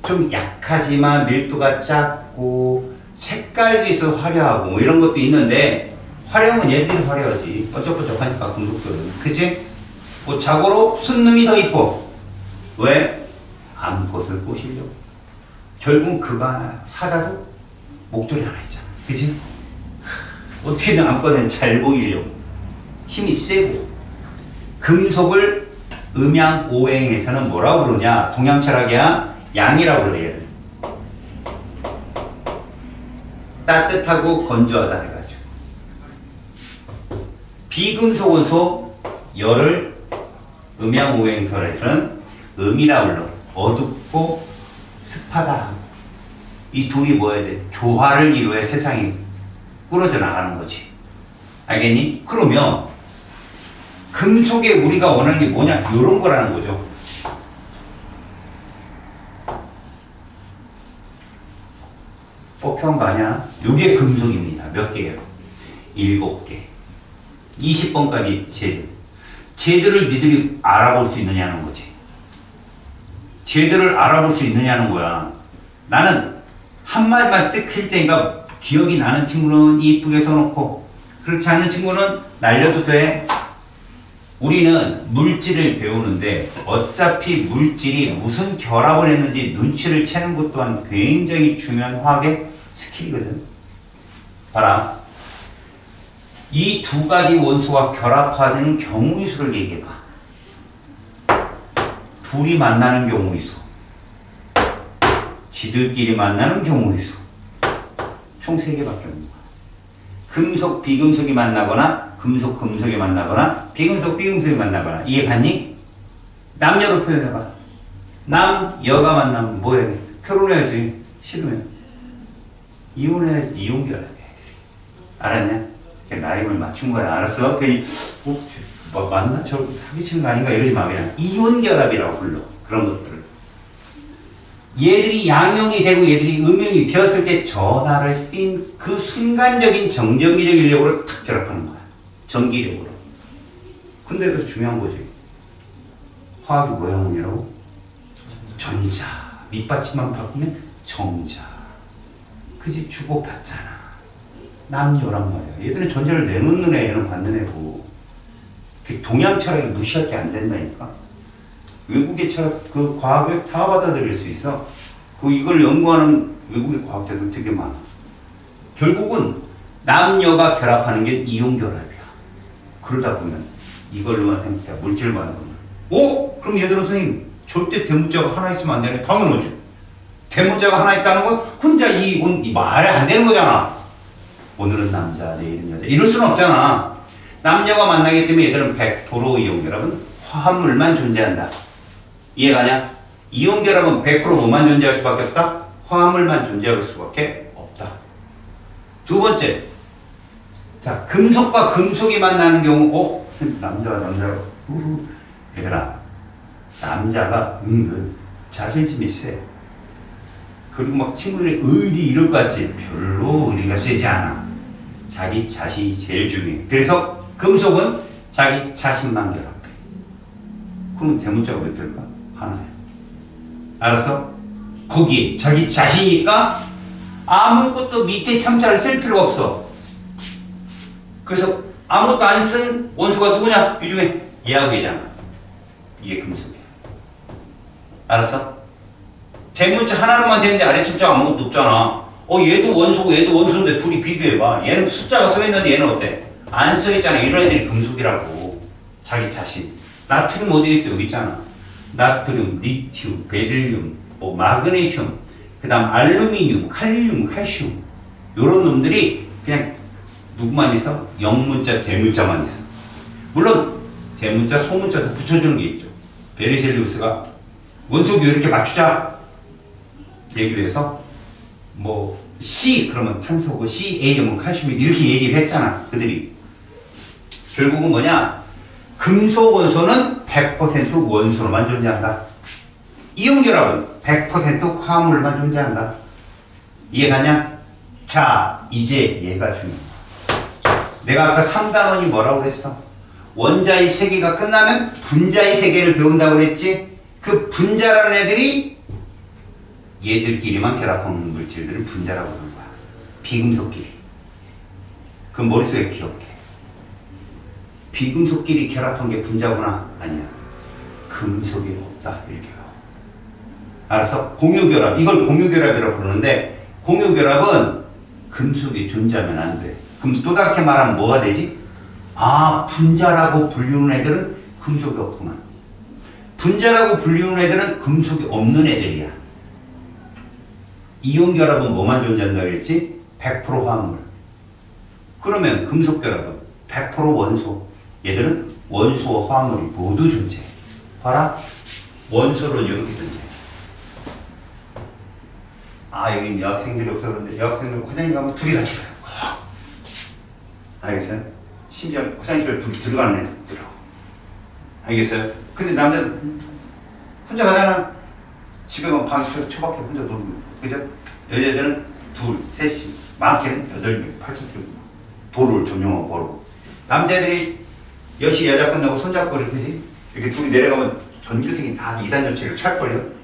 좀 약하지만 밀도가 작고 색깔도 있어 화려하고 뭐 이런 것도 있는데, 화려하면 얘들이 화려하지. 뻐쩍뻐쩍하니까 금속들은. 그치? 뭐 자고로 순놈이 더 이뻐. 왜? 암꽃을 꼬시려고. 결국 그거 하나야. 사자도 목도리 하나 있잖아. 그치? 어떻게든 암꽃은 잘 보이려고. 힘이 세고. 금속을 음양오행에서는 뭐라고 그러냐? 동양 철학이야 양이라고 그래. 얘를. 따뜻하고 건조하다 해가지고. 비금속 원소 열을 음양오행설에서는 음이라고 불러. 어둡고 습하다. 이 둘이 뭐야 돼? 조화를 이루어야 세상이 꾸러져 나가는 거지. 알겠니? 그러면 금속에 우리가 원하는 게 뭐냐? 요런 거라는 거죠. 뽑혀온 거 아니야? 요게 금속입니다. 몇 개예요? 7개. 20번까지 제들. 제들을 니들이 알아볼 수 있느냐는 거지. 제들을 알아볼 수 있느냐는 거야. 나는 한마디만 뜩 할 때니까 기억이 나는 친구는 이쁘게 써놓고, 그렇지 않은 친구는 날려도 돼. 우리는 물질을 배우는데 어차피 물질이 무슨 결합을 했는지 눈치를 채는 것 또한 굉장히 중요한 화학의 스킬이거든. 봐라. 이 두 가지 원소가 결합하는 경우의 수를 얘기해봐. 둘이 만나는 경우의 수, 지들끼리 만나는 경우의 수, 총 3개밖에 없는 거야. 금속, 비금속이 만나거나 금속, 금속이 만나거나 비금속, 비금속이 만나거나. 이해 갔니? 남녀로 표현해봐. 남, 여가 만나면 뭐 해야 돼? 결혼해야지. 싫으면 이혼해야지. 이혼결합 애들이. 알았냐? 라임을 맞춘 거야. 알았어? 괜히 맞나? 저 사기치는 거 아닌가? 이러지 마. 그냥 이혼결합이라고 불러. 그런 것들을. 얘들이 양용이 되고 얘들이 음용이 되었을 때 전하를 띈 그 순간적인 정전기적 인력으로 탁 결합하는 거야. 전기력으로. 근데 그래서 중요한 거지. 화학이 뭐야 뭐냐고? 전자. 밑받침만 바꾸면 정자. 그 집 주고받잖아. 남녀란 말이야. 얘들은 전자를 내놓는 애, 얘는 받는 애고. 동양 철학이 무시할 게 안 된다니까. 외국의 철학, 그 과학을 다 받아들일 수 있어. 이걸 연구하는 외국의 과학자들 되게 많아. 결국은 남녀가 결합하는 게 이혼결합이야. 그러다 보면 이걸로만 생각해. 물질을 받아보면. 오? 그럼 얘들은 선생님, 절대 대문자가 하나 있으면 안 되네. 당연하지. 대문자가 하나 있다는 건 혼자 이 말 안 되는 거잖아. 오늘은 남자, 내일은 여자. 이럴 수는 없잖아. 남녀가 만나기 때문에 얘들은 100% 이혼결합은 화합물만 존재한다. 이해가냐? 이혼결합은 100% 뭐만 존재할 수밖에 없다? 화합물만 존재할 수밖에 없다. 두 번째. 자, 금속과 금속이 만나는 경우, 남자가 얘들아, 남자가 은근 자존심이 세. 그리고 막 친구들이 의리 이럴 것 같지? 별로 의리가 세지 않아. 자기 자신이 제일 중요해. 그래서 금속은 자기 자신만 결합해. 그럼 대문자가 몇 개일까? 하나야. 알았어? 거기 자기 자신이니까 아무것도 밑에 첨자를 쓸 필요가 없어. 그래서 아무것도 안 쓴 원소가 누구냐? 이 중에 얘하고 얘잖아. 이게 금속이야. 알았어? 대문자 하나로만 되는데 아래 첨자가 아무것도 없잖아. 얘도 원소고 얘도 원소인데 둘이 비교해봐. 얘는 숫자가 써있는데 얘는 어때? 안 써있잖아. 이런 애들이 금속이라고. 자기 자신. 나트륨 어디에 있어? 여기 있잖아. 나트륨, 리튬, 베릴륨, 뭐 마그네슘, 그 다음 알루미늄, 칼륨, 칼슘 요런 놈들이 그냥 누구만 있어? 영문자, 대문자만 있어. 물론 대문자, 소문자도 붙여주는 게 있죠. 베르셀리우스가 원소교 이렇게 맞추자 얘기를 해서 뭐 C 그러면 탄소고 CA면 칼슘이 이렇게 얘기를 했잖아. 그들이 결국은 뭐냐, 금속 원소는 100% 원소로만 존재한다. 이온결합은 100% 화합물만 존재한다. 이해가냐? 자, 이제 얘가 중요해. 내가 아까 3단원이 뭐라고 그랬어? 원자의 세계가 끝나면 분자의 세계를 배운다고 그랬지? 그 분자라는 애들이 얘들끼리만 결합하는 물질들을 분자라고 부르는 거야. 비금속끼리. 그럼 머릿속에 기억해. 비금속끼리 결합한 게 분자구나. 아니야. 금속이 없다. 이렇게 요 알았어? 공유결합. 이걸 공유결합이라고 부르는데 공유결합은 금속이 존재하면 안 돼. 그럼 또 다르게 말하면 뭐가 되지? 아, 분자라고 불리는 애들은 금속이 없구나. 분자라고 불리는 애들은 금속이 없는 애들이야. 이온결합은 뭐만 존재한다 그랬지? 100% 화합물. 그러면 금속결합은 100% 원소. 얘들은 원소와 화합물이 모두 존재해. 봐라. 원소는 이렇게 존재해. 아, 여기 여학생들이 없어 그런데 여학생들 화장실 가면 둘이 같이 가요. 알겠어요? 심지어 화장실에 둘이 들어가는 애들 있더라고. 알겠어요? 근데 남자는 혼자 가잖아. 집에 가면 방 처박혀 혼자 놀고. 그죠? 여자들은 둘, 셋이, 많게는 8명, 8명 도를 점령하고 걸고. 남자들이 10시 여자 끝나고 손잡고 그러지? 이렇게 둘이 내려가면 전교생이 다 2단 전체를 찰걸요?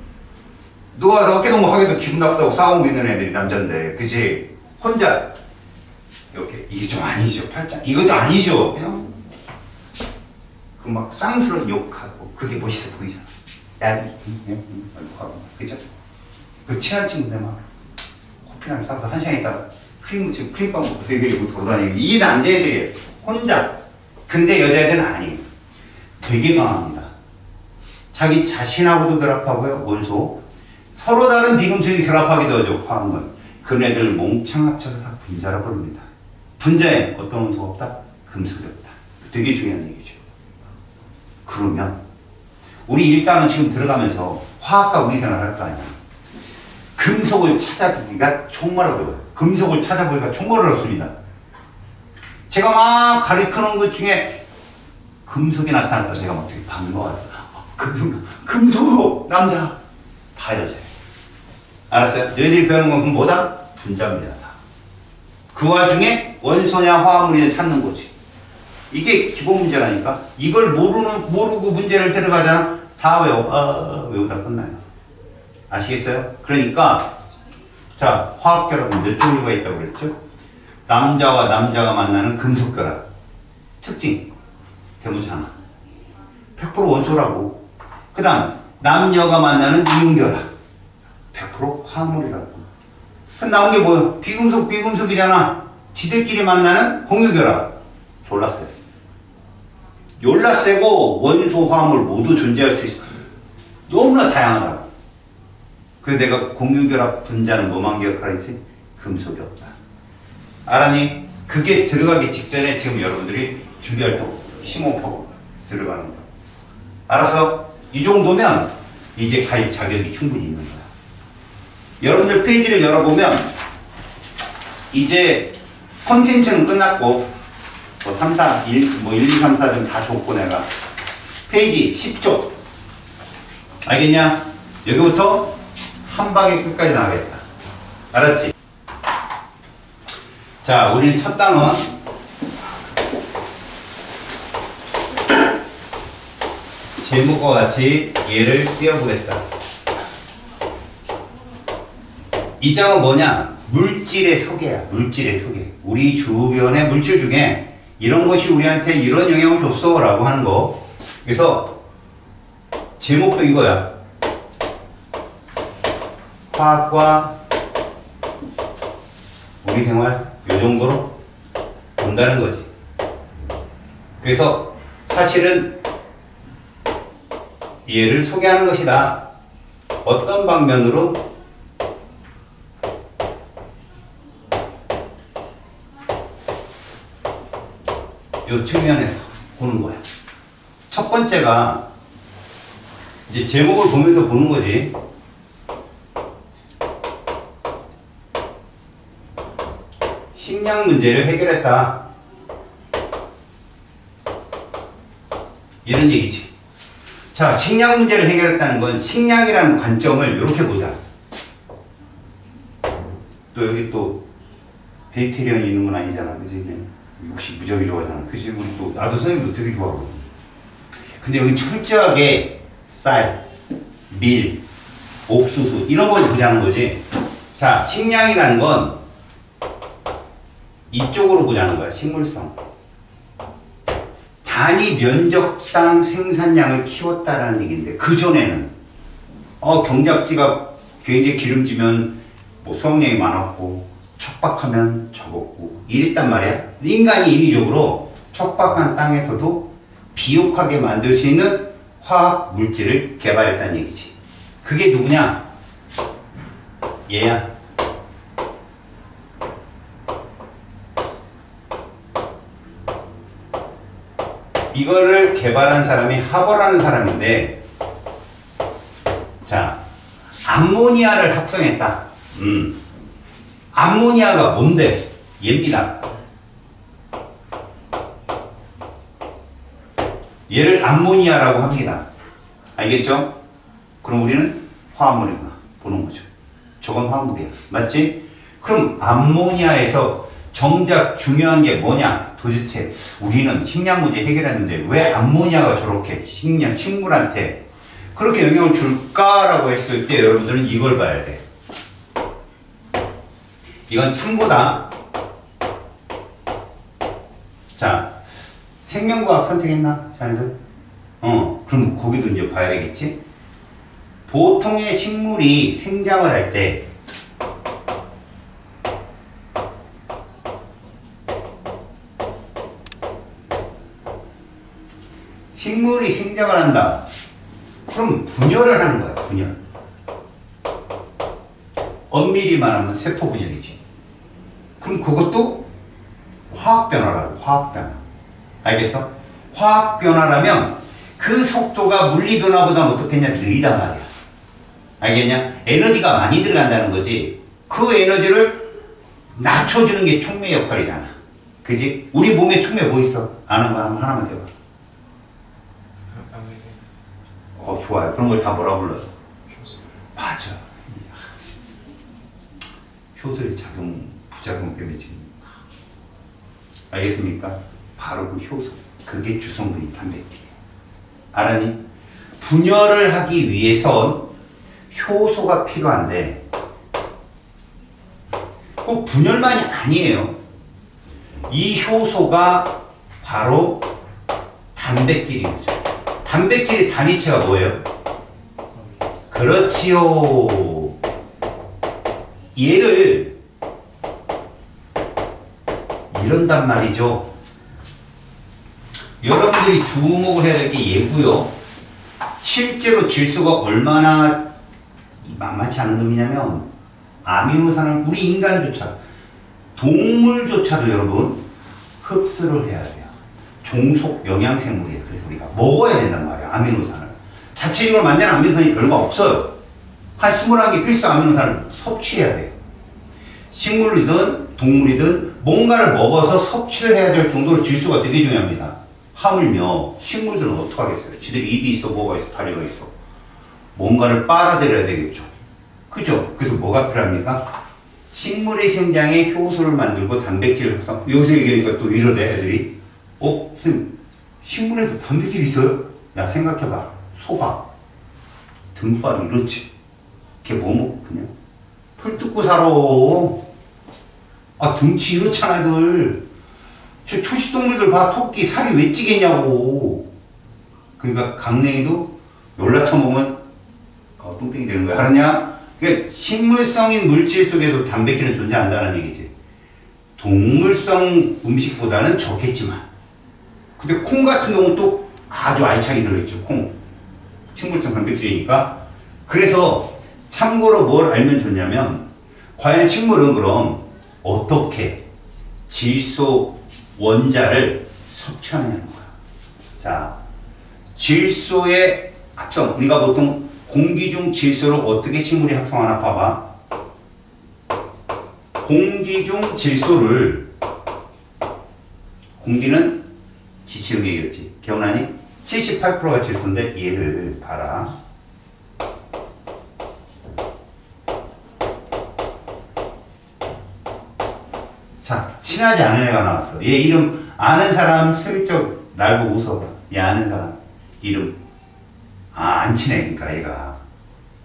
누가 어깨 동무 하기도 기분 나쁘다고 싸우고 있는 애들이 남자인데, 그치? 혼자, 이렇게, 이게 좀 아니죠. 팔짱. 이거 좀 아니죠. 그냥, 그 막 쌍스러운 욕하고, 그게 멋있어 보이잖아. 야, 하고, 그죠? 그 친한 친구인데 막, 커피랑 싸우고 1시간 있다가 크림 묻히고 크림빵 먹고 되게 이러고 돌아다니고. 이게 남자애들이에요. 혼자. 근데 여자애들은 아니에요. 되게 강합니다. 자기 자신하고도 결합하고요, 원소. 서로 다른 비금속이 결합하기도 하죠, 화합물. 그네들 몽창 합쳐서 다 분자라고 부릅니다. 분자에 어떤 원소가 없다? 금속이 없다. 되게 중요한 얘기죠. 그러면 우리 일단은 지금 들어가면서 화학과 우리 생활을 할 거 아니야. 금속을 찾아보기가 정말 어려워요. 금속을 찾아보기가 정말 어렵습니다. 제가 막 가르치는 것 중에 금속이 나타났다. 제가 막 되게 반가워요. 금속, 남자. 다 여자예요. 알았어요? 너희들이 배우는 건 뭐다? 분자입니다. 다. 그 와중에 원소냐 화합물이냐 찾는 거지. 이게 기본 문제라니까. 이걸 모르고 문제를 들어가잖아. 다 외우다 끝나요. 아시겠어요? 그러니까 자, 화학결합은 몇 종류가 있다고 그랬죠? 남자와 남자가 만나는 금속결합. 특징 대문자 하나. 100% 원소라고. 그 다음 남녀가 만나는 이온결합. 100% 화합물이라고. 그럼 나온 게 뭐예요? 비금속이잖아. 지들끼리 만나는 공유결합. 졸라 세. 졸라 세고 원소 화합물 모두 존재할 수 있어. 너무나 다양하다. 그래서 내가 공유결합 분자는 뭐만 기억하라 했지? 금속이 없다. 알았니? 그게 들어가기 직전에 지금 여러분들이 준비할 때 심호흡하고 들어가는 거야. 알았어? 이 정도면 이제 갈 자격이 충분히 있는 거야. 여러분들 페이지를 열어보면 이제 컨텐츠는 끝났고 뭐 3, 4, 1, 2, 3, 4 좀 다 줬고 내가 페이지 10쪽 알겠냐? 여기부터 한 방에 끝까지 나가겠다. 알았지? 자, 우리는 첫 단원 제목과 같이 얘를 띄워보겠다. 이 장은 뭐냐? 물질의 소개야. 물질의 소개. 우리 주변의 물질 중에 이런 것이 우리한테 이런 영향을 줬어 라고 하는 거. 그래서 제목도 이거야. 화학과 우리 생활 요 정도로 본다는 거지. 그래서 사실은 얘를 소개하는 것이다. 어떤 방면으로? 요 측면에서 보는 거야. 첫 번째가 이제 제목을 보면서 보는 거지. 식량 문제를 해결했다. 이런 얘기지. 자, 식량 문제를 해결했다는 건 식량이라는 관점을 이렇게 보자. 또 여기 또 베이테리언이 있는 건 아니잖아. 그지? 혹시 무지하게 좋아하잖아. 그지? 우리 또, 나도 선생님도 되게 좋아하거든. 근데 여기 철저하게 쌀, 밀, 옥수수 이런 걸 보자는 거지. 자, 식량이라는 건 이쪽으로 보자는 거야. 식물성. 단위 면적당 생산량을 키웠다라는 얘기인데, 그전에는 경작지가 굉장히 기름지면 뭐 수확량이 많았고 척박하면 적었고 이랬단 말이야. 인간이 인위적으로 척박한 땅에서도 비옥하게 만들 수 있는 화학 물질을 개발했다는 얘기지. 그게 누구냐? 얘야. 이거를 개발한 사람이 하버라는 사람인데, 자, 암모니아를 합성했다. 암모니아가 뭔데? 얘입니다. 얘를 암모니아라고 합니다. 알겠죠? 그럼 우리는 화합물이구나 보는 거죠. 저건 화합물이야. 맞지? 그럼 암모니아에서 정작 중요한 게 뭐냐? 도대체 우리는 식량 문제 해결했는데 왜 암모니아가 저렇게 식물한테 그렇게 영향을 줄까라고 했을 때 여러분들은 이걸 봐야 돼. 이건 참고다. 자, 생명과학 선택했나? 자네들? 그럼 거기도 이제 봐야 되겠지? 보통의 식물이 생장을 할 때 식물이 생장을 한다. 그럼 분열을 하는 거야. 분열. 엄밀히 말하면 세포 분열이지. 그럼 그것도 화학 변화라고. 화학 변화. 알겠어? 화학 변화라면 그 속도가 물리 변화보다는 어떻겠냐? 느리단 말이야. 알겠냐? 에너지가 많이 들어간다는 거지. 그 에너지를 낮춰주는 게 촉매 역할이잖아. 그지? 우리 몸에 촉매 뭐 있어? 아는 거 하나만 대봐. 좋아요. 그런 걸 다 뭐라 불러요? 효소. 맞아. 효소의 작용, 부작용 때문에 지금. 알겠습니까? 바로 그 효소. 그게 주성분이 단백질. 알았니? 분열을 하기 위해선 효소가 필요한데, 꼭 분열만이 아니에요. 이 효소가 바로 단백질인 거죠. 단백질의 단위체가 뭐예요? 그렇지요. 얘를 이런단 말이죠. 여러분들이 주목을 해야 될 게 얘고요. 실제로 질소가 얼마나 만만치 않은 놈이냐면, 아미노산을 우리 인간조차, 동물조차도 여러분 흡수를 해야 돼요. 종속 영양생물이에요. 그래서 우리가 먹어야 된단 말이야. 아미노산을. 자체적으로 만드는 아미노산이 별거 없어요. 한 21개 필수 아미노산을 섭취해야 돼요. 식물이든 동물이든 뭔가를 먹어서 섭취를 해야 될 정도로 질소가 되게 중요합니다. 하물며 식물들은 어떡하겠어요? 지들이 입이 있어, 뭐가 있어, 다리가 있어. 뭔가를 빨아들여야 되겠죠. 그죠? 그래서 뭐가 필요합니까? 식물의 생장에 효소를 만들고 단백질을 합성. 여기서 얘기하니까 또 이러대, 애들이. 선생님, 식물에도 단백질 있어요? 야, 생각해봐. 소가 등발이 이렇지. 걔 뭐 먹고 그냥 풀 뜯고 살아. 등치 이렇잖아, 애들. 저 초식동물들 봐. 토끼 살이 왜 찌겠냐고. 그러니까 강냉이도 연락처 먹으면 뚱땡이 되는 거야. 알았냐? 그러니까 식물성인 물질 속에도 단백질은 존재한다는 얘기지. 동물성 음식보다는 적겠지만. 근데 콩 같은 경우는 또 아주 알차게 들어있죠. 콩. 식물성 단백질이니까. 그래서 참고로 뭘 알면 좋냐면 과연 식물은 그럼 어떻게 질소 원자를 섭취하느냐는 거야. 자, 질소의 합성. 우리가 보통 공기 중 질소를 어떻게 식물이 합성하나 봐봐. 공기 중 질소를, 공기는 지체용액이었지. 기억나니? 78%가 질소인데 얘를 봐라. 자, 친하지 않은 애가 나왔어. 얘 이름 아는 사람 슬쩍 날 보고 웃어봐. 얘 아는 사람 이름. 아, 안 친해. 그러니까 얘가.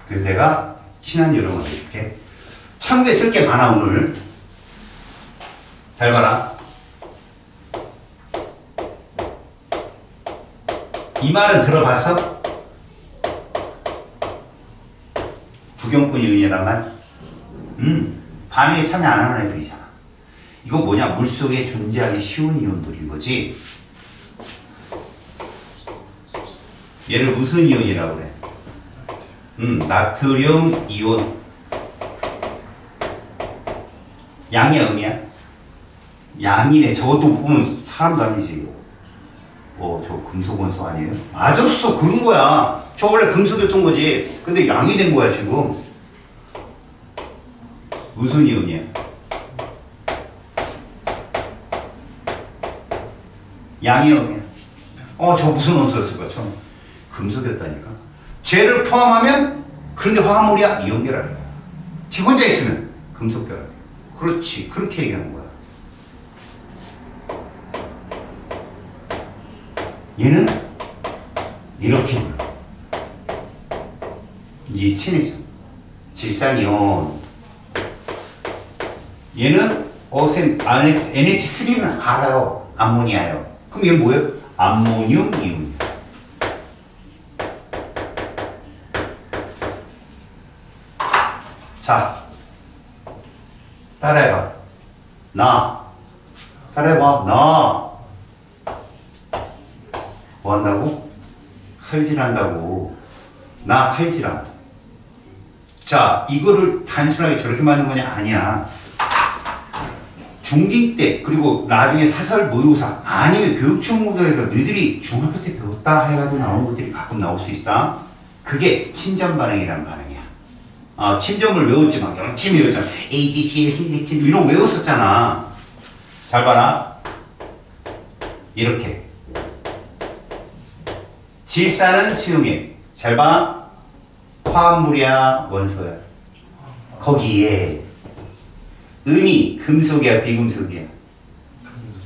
그래서 내가 친한 이름을 해줄게. 참고에 쓸 게 많아 오늘. 잘 봐라. 이 말은 들어봤어? 구경꾼 이윤이란 말? 반응에 참여 안 하는 애들이잖아. 이거 뭐냐? 물속에 존재하기 쉬운 이온들인 거지. 얘를 무슨 이온이라고 그래? 나트륨 이온. 양이야, 음이야? 양이네. 저것도 보면 사람도 아니지. 저 금속 원소 아니에요? 맞았어. 그런 거야. 저 원래 금속이었던 거지. 근데 양이 된 거야, 지금. 무슨 이온이야? 양이야, 음이야? 저 무슨 원소였을까, 처음? 금속이었다니까. 쟤를 포함하면, 그런데 화합물이야? 이온결합이야. 쟤 혼자 있으면 금속결합이야. 그렇지. 그렇게 얘기하는 거야. 얘는 이렇게 불러. 이제 친해져. 질산이온. 얘는 NH3는 알아요. 암모니아요. 그럼 얘는 뭐예요? 암모늄 이온. 자, 따라해봐. 따라해봐. 뭐 한다고? 칼질한다고. 칼질함. 자, 이거를 단순하게 저렇게 만든 거냐? 아니야. 중2 때, 그리고 나중에 사설 모의고사, 아니면 교육청문회에서 너희들이 중학교 때 배웠다 해가지고 나오는 것들이 가끔 나올 수 있다. 그게 침전 반응이라는 반응이야. 침전을 외웠지, 막 열심히 외웠잖아. ADCL, 흰색침, 이런 거 외웠었잖아. 잘 봐라. 이렇게. 질산은 수용액. 잘 봐. 화합물이야, 원소야. 거기에 은이 금속이야, 비금속이야?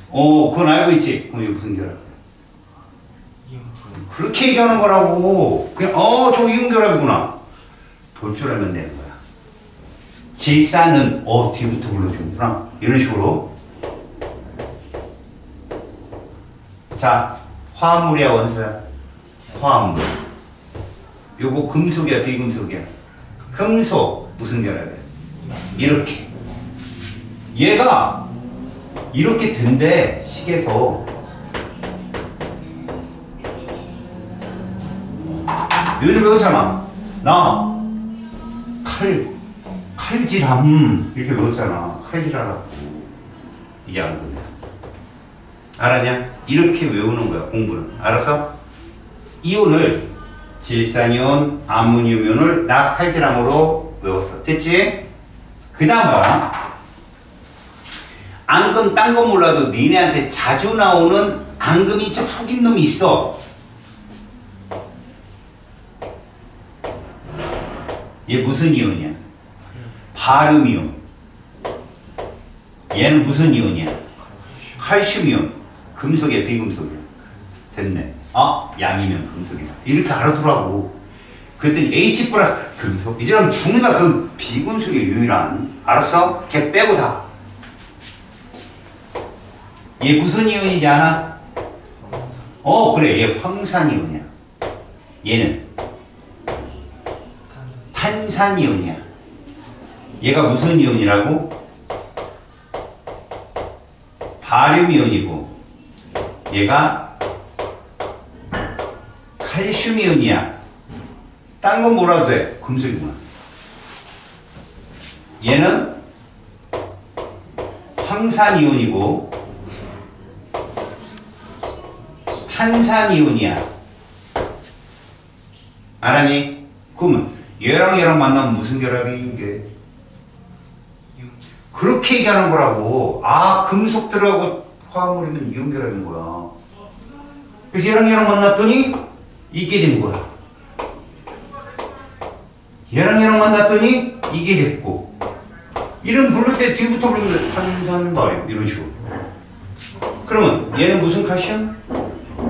그건 알고 있지? 그럼 이거 무슨 결합? 그렇게 얘기하는 거라고. 그냥 저거 이온결합이구나. 볼 줄 알면 되는 거야. 질산은 뒤부터 불러주는구나. 이런 식으로. 자, 화합물이야, 원소야? 화합물. 요거 금속이야, 비금속이야? 금속. 무슨 결합이야? 이렇게. 얘가 이렇게 된대, 식에서. 여기서 외웠잖아. 칼질함. 이렇게 외웠잖아. 칼질하라고. 이게 안 그래. 알았냐? 이렇게 외우는 거야, 공부는. 알았어? 이온을 질산이온, 암모늄이온을 칼질함으로 외웠어. 됐지? 그 다음 봐라. 앙금 딴 건 몰라도 니네한테 자주 나오는 앙금이 좀 속인 놈이 있어. 얘 무슨 이온이야? 바륨 이온. 얘는 무슨 이온이야? 칼슘 이온. 금속이야, 비금속이야? 됐네. 양이면 금속이다. 이렇게 알아두라고. 그랬더니 H 플러스 금속. 이제는 중이가 그 비금속의 유일한. 알았어? 걔 빼고 다. 얘 무슨 이온이지 않아? 그래. 얘 황산이온이야. 얘는 탄산이온이야. 얘가 무슨 이온이라고? 바륨이온이고 얘가 칼슘이온이야. 딴 건 뭐라도 돼. 금속이구나. 얘는 황산이온이고 탄산이온이야. 알았니? 그러면 얘랑 얘랑 만나면 무슨 결합이 이게? 그렇게 얘기하는 거라고. 아, 금속 들어가고 화합물이면 이온 결합인 거야. 그래서 얘랑 얘랑 만났더니 이게 된 거야. 얘랑 얘랑 만났더니 이게 됐고. 이름 부를 때 뒤부터 부르면 탄산바이옴 이런 식으로. 그러면 얘는 무슨 칼슘?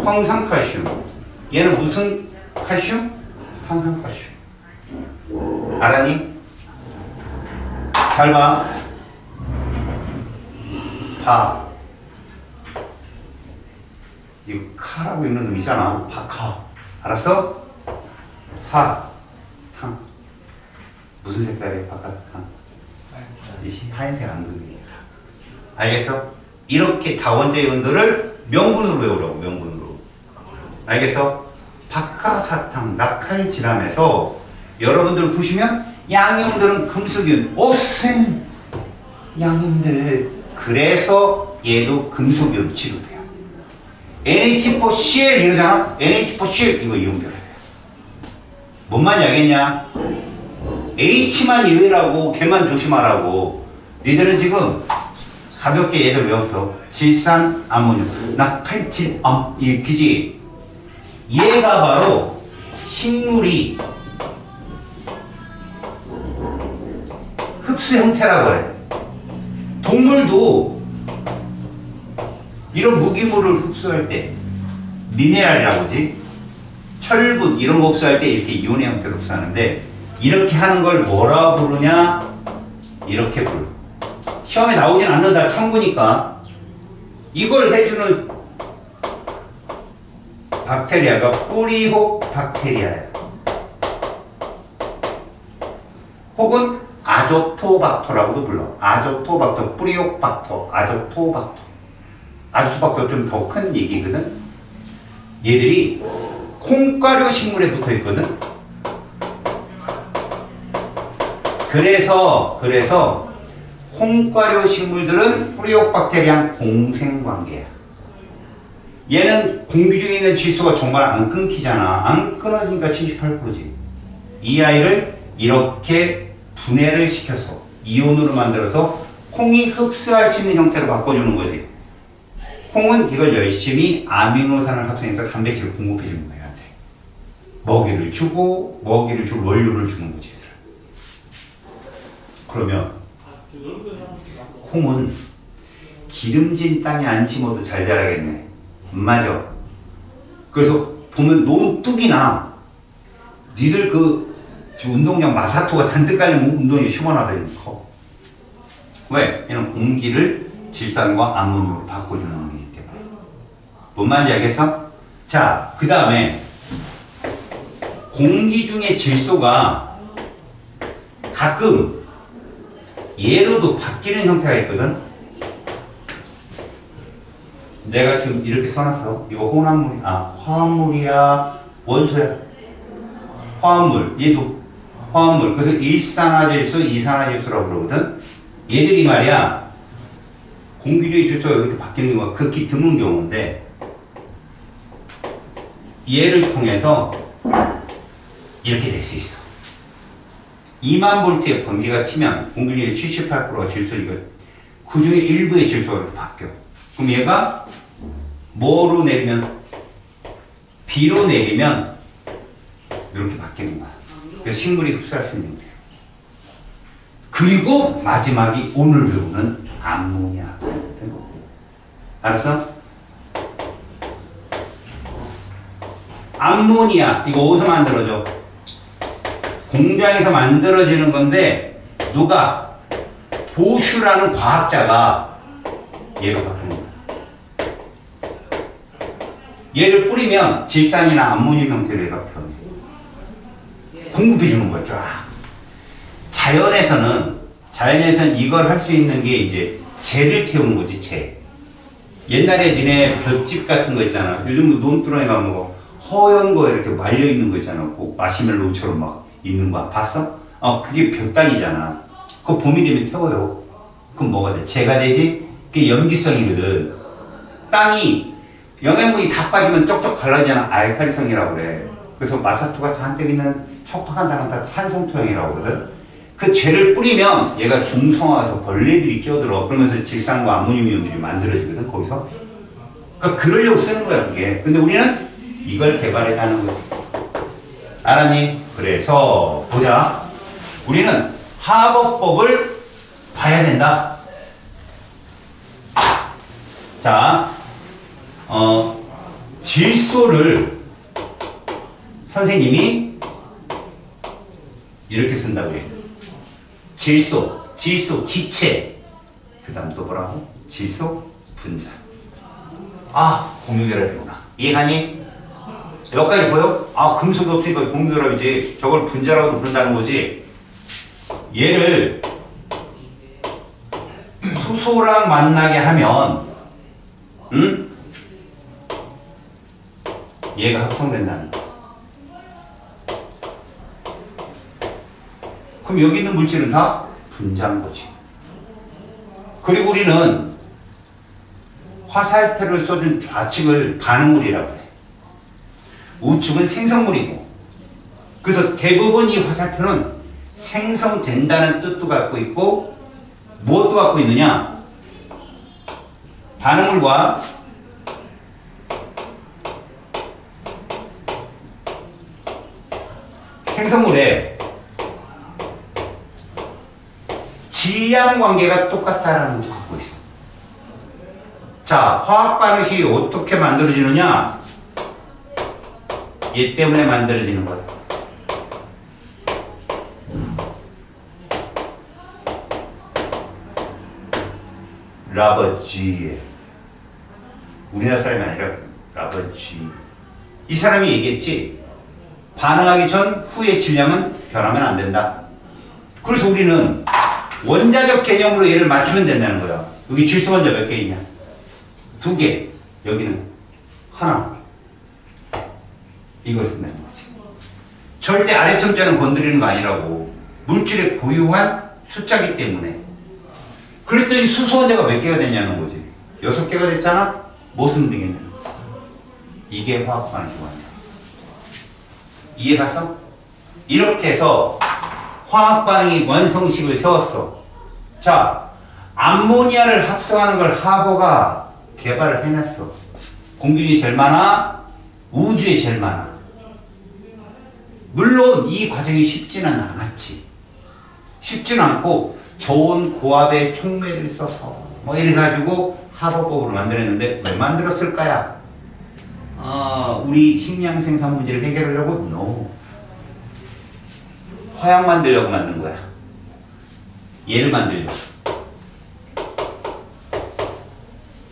황산칼슘. 얘는 무슨 칼슘? 탄산칼슘. 알았니? 잘 봐. 파. 이거 카라고 읽는 놈 있잖아. 파카. 알았어? 사. 탕. 무슨 색깔이야? 바깥탕. 이 하얀색 앙금이야. 알겠어? 이렇게 다원자 이온들을 명분으로 외우라고. 명분으로. 알겠어? 박하사탕, 낙할질함에서 여러분들 보시면 양이온들은 금속이온. 오, 쌤! 양인데. 그래서 얘도 금속이온 취급해요. NH4Cl 이러잖아? NH4Cl 이거 이온 결합이야. 뭔 말인지 알겠냐? H만 예외라고, 걔만 조심하라고. 니들은 지금 가볍게 얘들 외웠어. 질산, 아모늄, 낙할질, 그지? 얘가 바로 식물이 흡수 형태라고 해. 동물도 이런 무기물을 흡수할 때 미네랄이라고 하지. 철분 이런 거 흡수할 때 이렇게 이온의 형태로 흡수하는데 이렇게 하는 걸 뭐라 부르냐? 이렇게 불러. 시험에 나오진 않는다. 참고니까. 이걸 해주는 박테리아가 뿌리혹 박테리아야. 혹은 아조토박터라고도 불러. 아조토박터, 뿌리혹박터, 아조토박터. 아조토박터 좀 더 큰 얘기거든. 얘들이 콩가루 식물에 붙어 있거든. 그래서 콩가루 식물들은 뿌리혹박테리아랑 공생관계야. 얘는 공기 중에 있는 질소가 정말 안 끊기잖아. 안 끊어지니까 78%지. 이 아이를 이렇게 분해를 시켜서 이온으로 만들어서 콩이 흡수할 수 있는 형태로 바꿔주는 거지. 콩은 이걸 열심히 아미노산을 합성해서 단백질을 공급해 주는 거야. 얘한테. 먹이를 주고 원료를 주는 거지. 얘들아. 그러면 콩은 기름진 땅에 안 심어도 잘 자라겠네. 맞아. 그래서 보면 논뚝이나 니들 그 운동장 마사토가 잔뜩 깔리면 운동이 시원하다니 커. 왜? 얘는 공기를 질산과 암모늄으로 바꿔주는 거기 때문에. 뭔 말인지 알겠어? 자, 그 다음에 공기 중에 질소가 가끔 얘로도 바뀌는 형태가 있거든. 내가 지금 이렇게 써놨어. 이거 화합물이야, 원소야. 화합물, 얘도 화합물. 그래서 일산화질소, 이산화질소라고 그러거든. 얘들이 말이야, 공기중의 질소가 이렇게 바뀌는 경우가 극히 드문 경우인데, 얘를 통해서 이렇게 될 수 있어. 2만 볼트의 번개가 치면 공기중의 78%가 질소이고, 그 중에 일부의 질소가 이렇게 바뀌어. 그럼 얘가 뭐로 내리면? B로 내리면 이렇게 바뀌는 거야. 그래서 식물이 흡수할 수 있는 형태야. 그리고 마지막이 오늘 배우는 암모니아. 알았어? 암모니아 이거 어디서 만들어져? 공장에서 만들어지는 건데 누가? 보슈라는 과학자가 얘로 바꾼 거야. 얘를 뿌리면 질산이나 암모늄 형태로 얘가 변해. 공급해 주는 거야, 쫙. 자연에서는 이걸 할 수 있는 게 이제 재를 태우는 거지, 재. 옛날에 니네 볏짚 같은 거 있잖아. 요즘 논두렁에 가면 뭐 허연 거 이렇게 말려 있는 거 있잖아. 그 마시멜로우처럼 막 있는 거 봤어? 그게 볏단이잖아. 그거 봄이 되면 태워요. 그럼 뭐가 돼? 재가 되지? 그게 염기성이거든. 땅이 영양분이 다 빠지면 쪽쪽 갈라지잖아. 알칼리성이라고 그래. 그래서 마사토가 잔뜩 있는 척박한 땅은 다 산성토양이라고 그러거든. 그 죄를 뿌리면 얘가 중성화해서 벌레들이 끼어들어. 그러면서 질산과 아모늄이온들이 만들어지거든, 거기서. 그러니까 그러려고 쓰는 거야, 그게. 근데 우리는 이걸 개발해가는 거지. 알았니? 그래서, 보자. 우리는 하버법을 봐야 된다. 자, 질소를 선생님이 이렇게 쓴다고 얘기했어. 질소, 기체. 그 다음 또 뭐라고? 질소, 분자. 아, 공유결합이구나. 이해가니? 여기까지 보여? 아, 금속이 없으니까 공유결합이지. 저걸 분자라고도 부른다는 거지. 얘를 수소랑 만나게 하면, 응? 얘가 합성된다는 거야. 그럼 여기 있는 물질은 다 분자인 거지. 그리고 우리는 화살표를 써준 좌측을 반응물이라고 해. 우측은 생성물이고. 그래서 대부분 이 화살표는 생성된다는 뜻도 갖고 있고, 무엇도 갖고 있느냐? 반응물과 생성물의 질량 관계가 똑같다는 것도 갖고 있어. 자, 화학 반응식이 어떻게 만들어지느냐? 얘 때문에 만들어지는 거야. 라버지에. 우리나라 사람이 아니라 라버지. 이 사람이 얘기했지. 반응하기 전 후의 질량은 변하면 안 된다. 그래서 우리는 원자적 개념으로 얘를 맞추면 된다는 거야. 여기 질소 원자 몇 개 있냐? 2개. 여기는 하나. 이걸 쓴다는 거지. 절대 아래첨자는 건드리는 거 아니라고. 물질의 고유한 숫자기 때문에. 그랬더니 수소 원자가 몇 개가 됐냐는 거지. 6개가 됐잖아? 뭐 쓰면 되겠냐는 거지. 이게 화학 반응식 완성. 이해 갔어? 이렇게 해서 화학 반응이 완성식을 세웠어. 자, 암모니아를 합성하는 걸 하버가 개발을 해냈어. 공균이 제일 많아? 우주에 제일 많아. 물론 이 과정이 쉽지는 않았지. 쉽지는 않고 좋은 고압의 촉매를 써서 뭐 이래가지고 하버법으로 만들었는데 왜 만들었을까야? 우리 식량 생산 문제를 해결하려고? No. 화약 만들려고 만든 거야. 얘를 만들려고.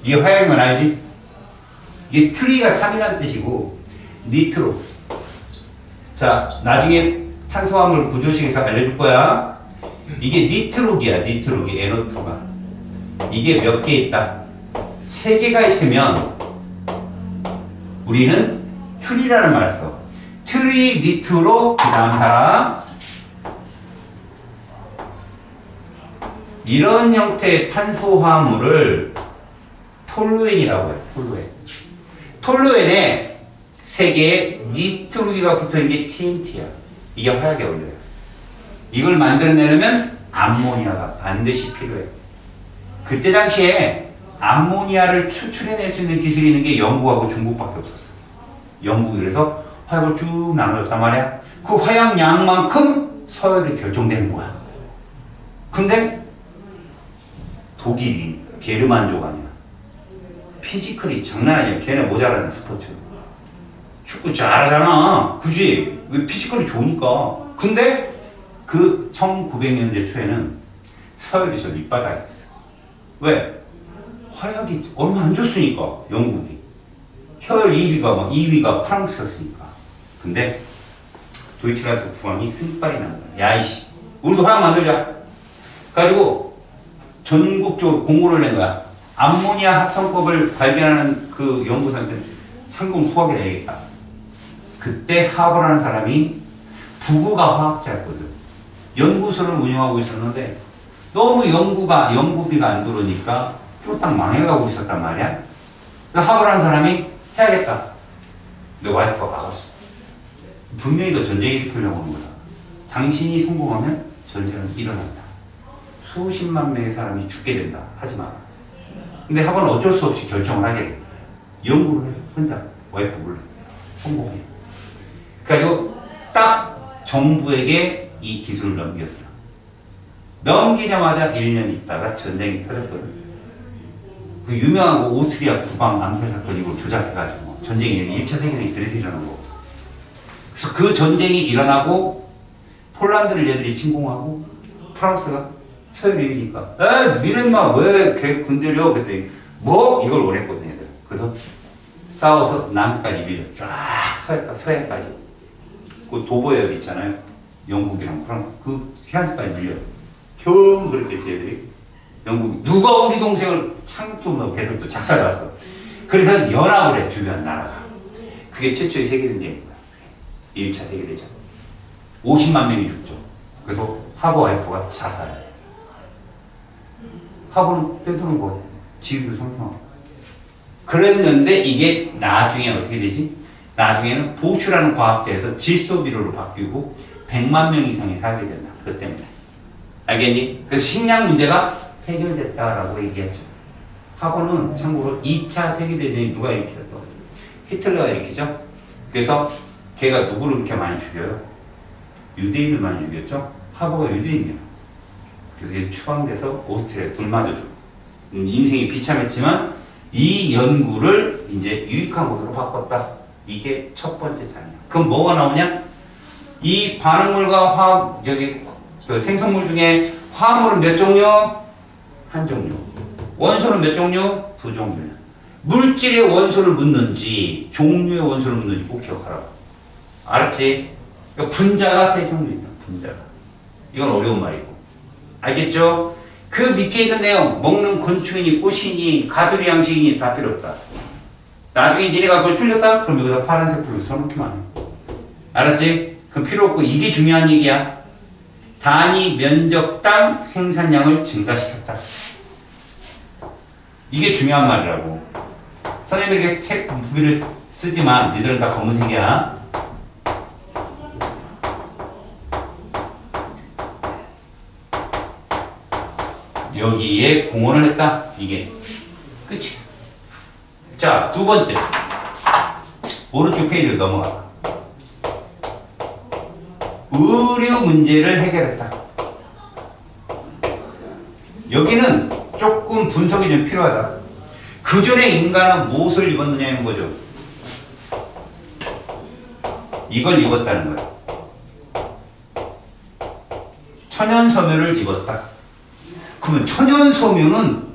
이게 화약인 건 알지? 이게 트리가 3이라는 뜻이고 니트로. 자, 나중에 탄소화물 구조식에서 알려줄 거야. 이게 니트록이야. 니트록이 NO2가. 이게 몇 개 있다? 3개가 있으면 우리는 트리라는 말을 써. 트리 니트로. 그 다음 사람. 이런 형태의 탄소화물을 톨루엔이라고 해요. 톨루엔. 톨루엔에 3개의 니트로기가 붙어있는 게 TNT야. 이게 화약에 어울려요. 이걸 만들어내려면 암모니아가 반드시 필요해. 그때 당시에 암모니아를 추출해낼 수 있는 기술이 있는 게 영국하고 중국밖에 없었어. 영국이 그래서 화약을 쭉 나눠줬단 말이야. 그 화약 양만큼 서열이 결정되는 거야. 근데 독일이 게르만족 아니야. 피지컬이 장난 아니야. 걔네 모자라는 스포츠. 축구 잘하잖아. 그지? 왜 피지컬이 좋으니까. 근데 그 1900년대 초에는 서열이 저 밑바닥이었어. 왜? 화약이 얼마 안 줬으니까. 영국이. 혈 2위가 막 2위가 프랑스였으니까. 근데 도이치란트 국왕이 승빨이 난 거야. 야이씨. 우리도 화약 만들자. 그래가지고 전국적으로 공고를 낸 거야. 암모니아 합성법을 발견하는 그 연구소한테 상금 후하게 내야겠다. 그때 하버라는 사람이 부부가 화학자였거든. 연구소를 운영하고 있었는데 너무 연구비가 안 들어오니까 쫄딱 망해가고 있었단 말이야. 합을 한 사람이 해야겠다. 근데 와이프가 막았어. 분명히 너 전쟁 일으키려고 하는 거야. 당신이 성공하면 전쟁은 일어난다. 수십만 명의 사람이 죽게 된다. 하지 마. 근데 합은 어쩔 수 없이 결정을 하게 돼. 연구를 해. 혼자. 와이프 몰래. 성공해. 그래가지고 딱 정부에게 이 기술을 넘겼어. 넘기자마자 1년 있다가 전쟁이 터졌거든. 그 유명한 오스트리아 국왕 암살 사건 이걸 조작해가지고 전쟁이 1차 세계대전이 그래서 일어난 거고. 그래서 그 전쟁이 일어나고 폴란드를 얘들이 침공하고 프랑스가 서유리니까 미넨마 왜 걔 건드려? 그랬더니 뭐? 이걸 원했거든요. 그래서 싸워서 남까지 밀려 쫙 서해까지 그 도보해협 있잖아요. 영국이랑 프랑스 그 해안까지 밀려 겨우 그랬겠지 얘들이. 영국이 누가 우리 동생을 창조하고 걔들도 작살났어. 그래서 연합을 해 주변 나라가. 그게 최초의 세계대전인 거야. 1차 세계대전. 50만 명이 죽죠. 그래서 하버 와이프가 자살해. 하버는 떼도는 거야. 지위도 상승하고. 그랬는데 이게 나중에 어떻게 되지? 나중에는 보슈라는 과학자에서 질소비료로 바뀌고 100만 명 이상이 살게 된다. 그것 때문에. 알겠니? 그래서 식량 문제가 해결됐다라고 얘기하죠. 하버는 참고로 2차 세계대전이 누가 일으켰어? 히틀러가 일으키죠. 그래서 걔가 누구를 그렇게 많이 죽여요? 유대인을 많이 죽였죠. 하버가 유대인이야. 그래서 얘 추방돼서 오스트리아에 불 맞아 죽어. 인생이 비참했지만 이 연구를 이제 유익한 것으로 바꿨다. 이게 첫 번째 장이야. 그럼 뭐가 나오냐? 이 반응물과 그 생성물 중에 화합물은 몇 종류? 한 종류. 원소는 몇 종류? 두 종류. 물질의 원소를 묻는지 종류의 원소를 묻는지 꼭 기억하라고. 알았지? 그러니까 분자가 세 종류입니다. 분자가. 이건 어려운 말이고. 알겠죠? 그 밑에 있는 내용 먹는 곤충이니 꽃이니 가두리 양식이니 다 필요 없다. 나중에 니네가 그걸 틀렸다? 그럼 여기다 파란색 불로 쳐놓기만 해. 알았지? 그럼 필요 없고 이게 중요한 얘기야. 단위 면적당 생산량을 증가시켰다. 이게 중요한 말이라고. 선생님이 이렇게 책 부비를 쓰지만 니들은 다 검은색이야. 여기에 공헌을 했다. 이게 끝이야. 자, 두 번째. 오른쪽 페이지로 넘어가. 의료 문제를 해결했다. 여기는 조금 분석이 좀 필요하다. 그 전에 인간은 무엇을 입었느냐는 거죠. 이걸 입었다는 거야. 천연섬유를 입었다. 그러면 천연섬유는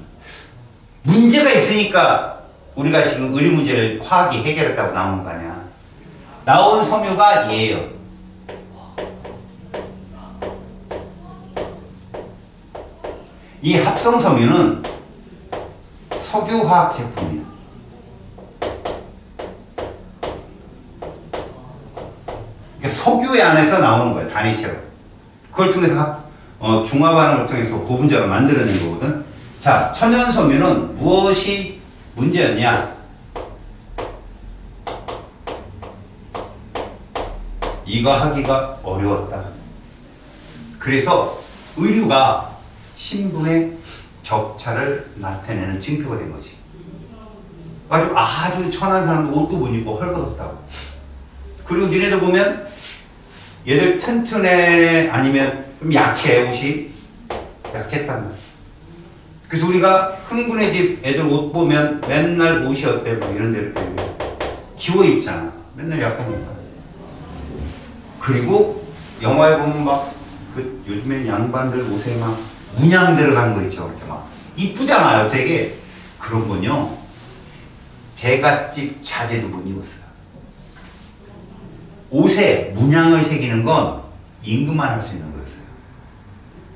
문제가 있으니까 우리가 지금 의료 문제를 화학이 해결했다고 나오는 거 아니야. 나온 섬유가 얘예요. 이 합성섬유는 석유화학 제품이야. 그러니까 석유에 안에서 나오는 거야. 단위체로. 그걸 통해서 중화 반응을 통해서 고분자를 만들어낸 거거든. 자, 천연섬유는 무엇이 문제였냐? 이거 하기가 어려웠다. 그래서 의류가 신분의 격차를 나타내는 징표가 된 거지. 아주 천한 사람도 옷도 못 입고 헐벗었다고. 그리고 니네들 보면 얘들 튼튼해 아니면 좀 약해. 옷이 약했단 말이야. 그래서 우리가 흥분의 집 애들 옷 보면 맨날 옷이 어때 뭐 이런 데를 빼면 기워 입잖아. 맨날 약하니까. 그리고 영화에 보면 막 그 요즘엔 양반들 옷에 막 문양 들어간 거 있죠. 이렇게 막 이쁘잖아요. 되게. 그런 건요 대갓집 자재도 못 입었어요. 옷에 문양을 새기는 건 임금만 할 수 있는 거였어요.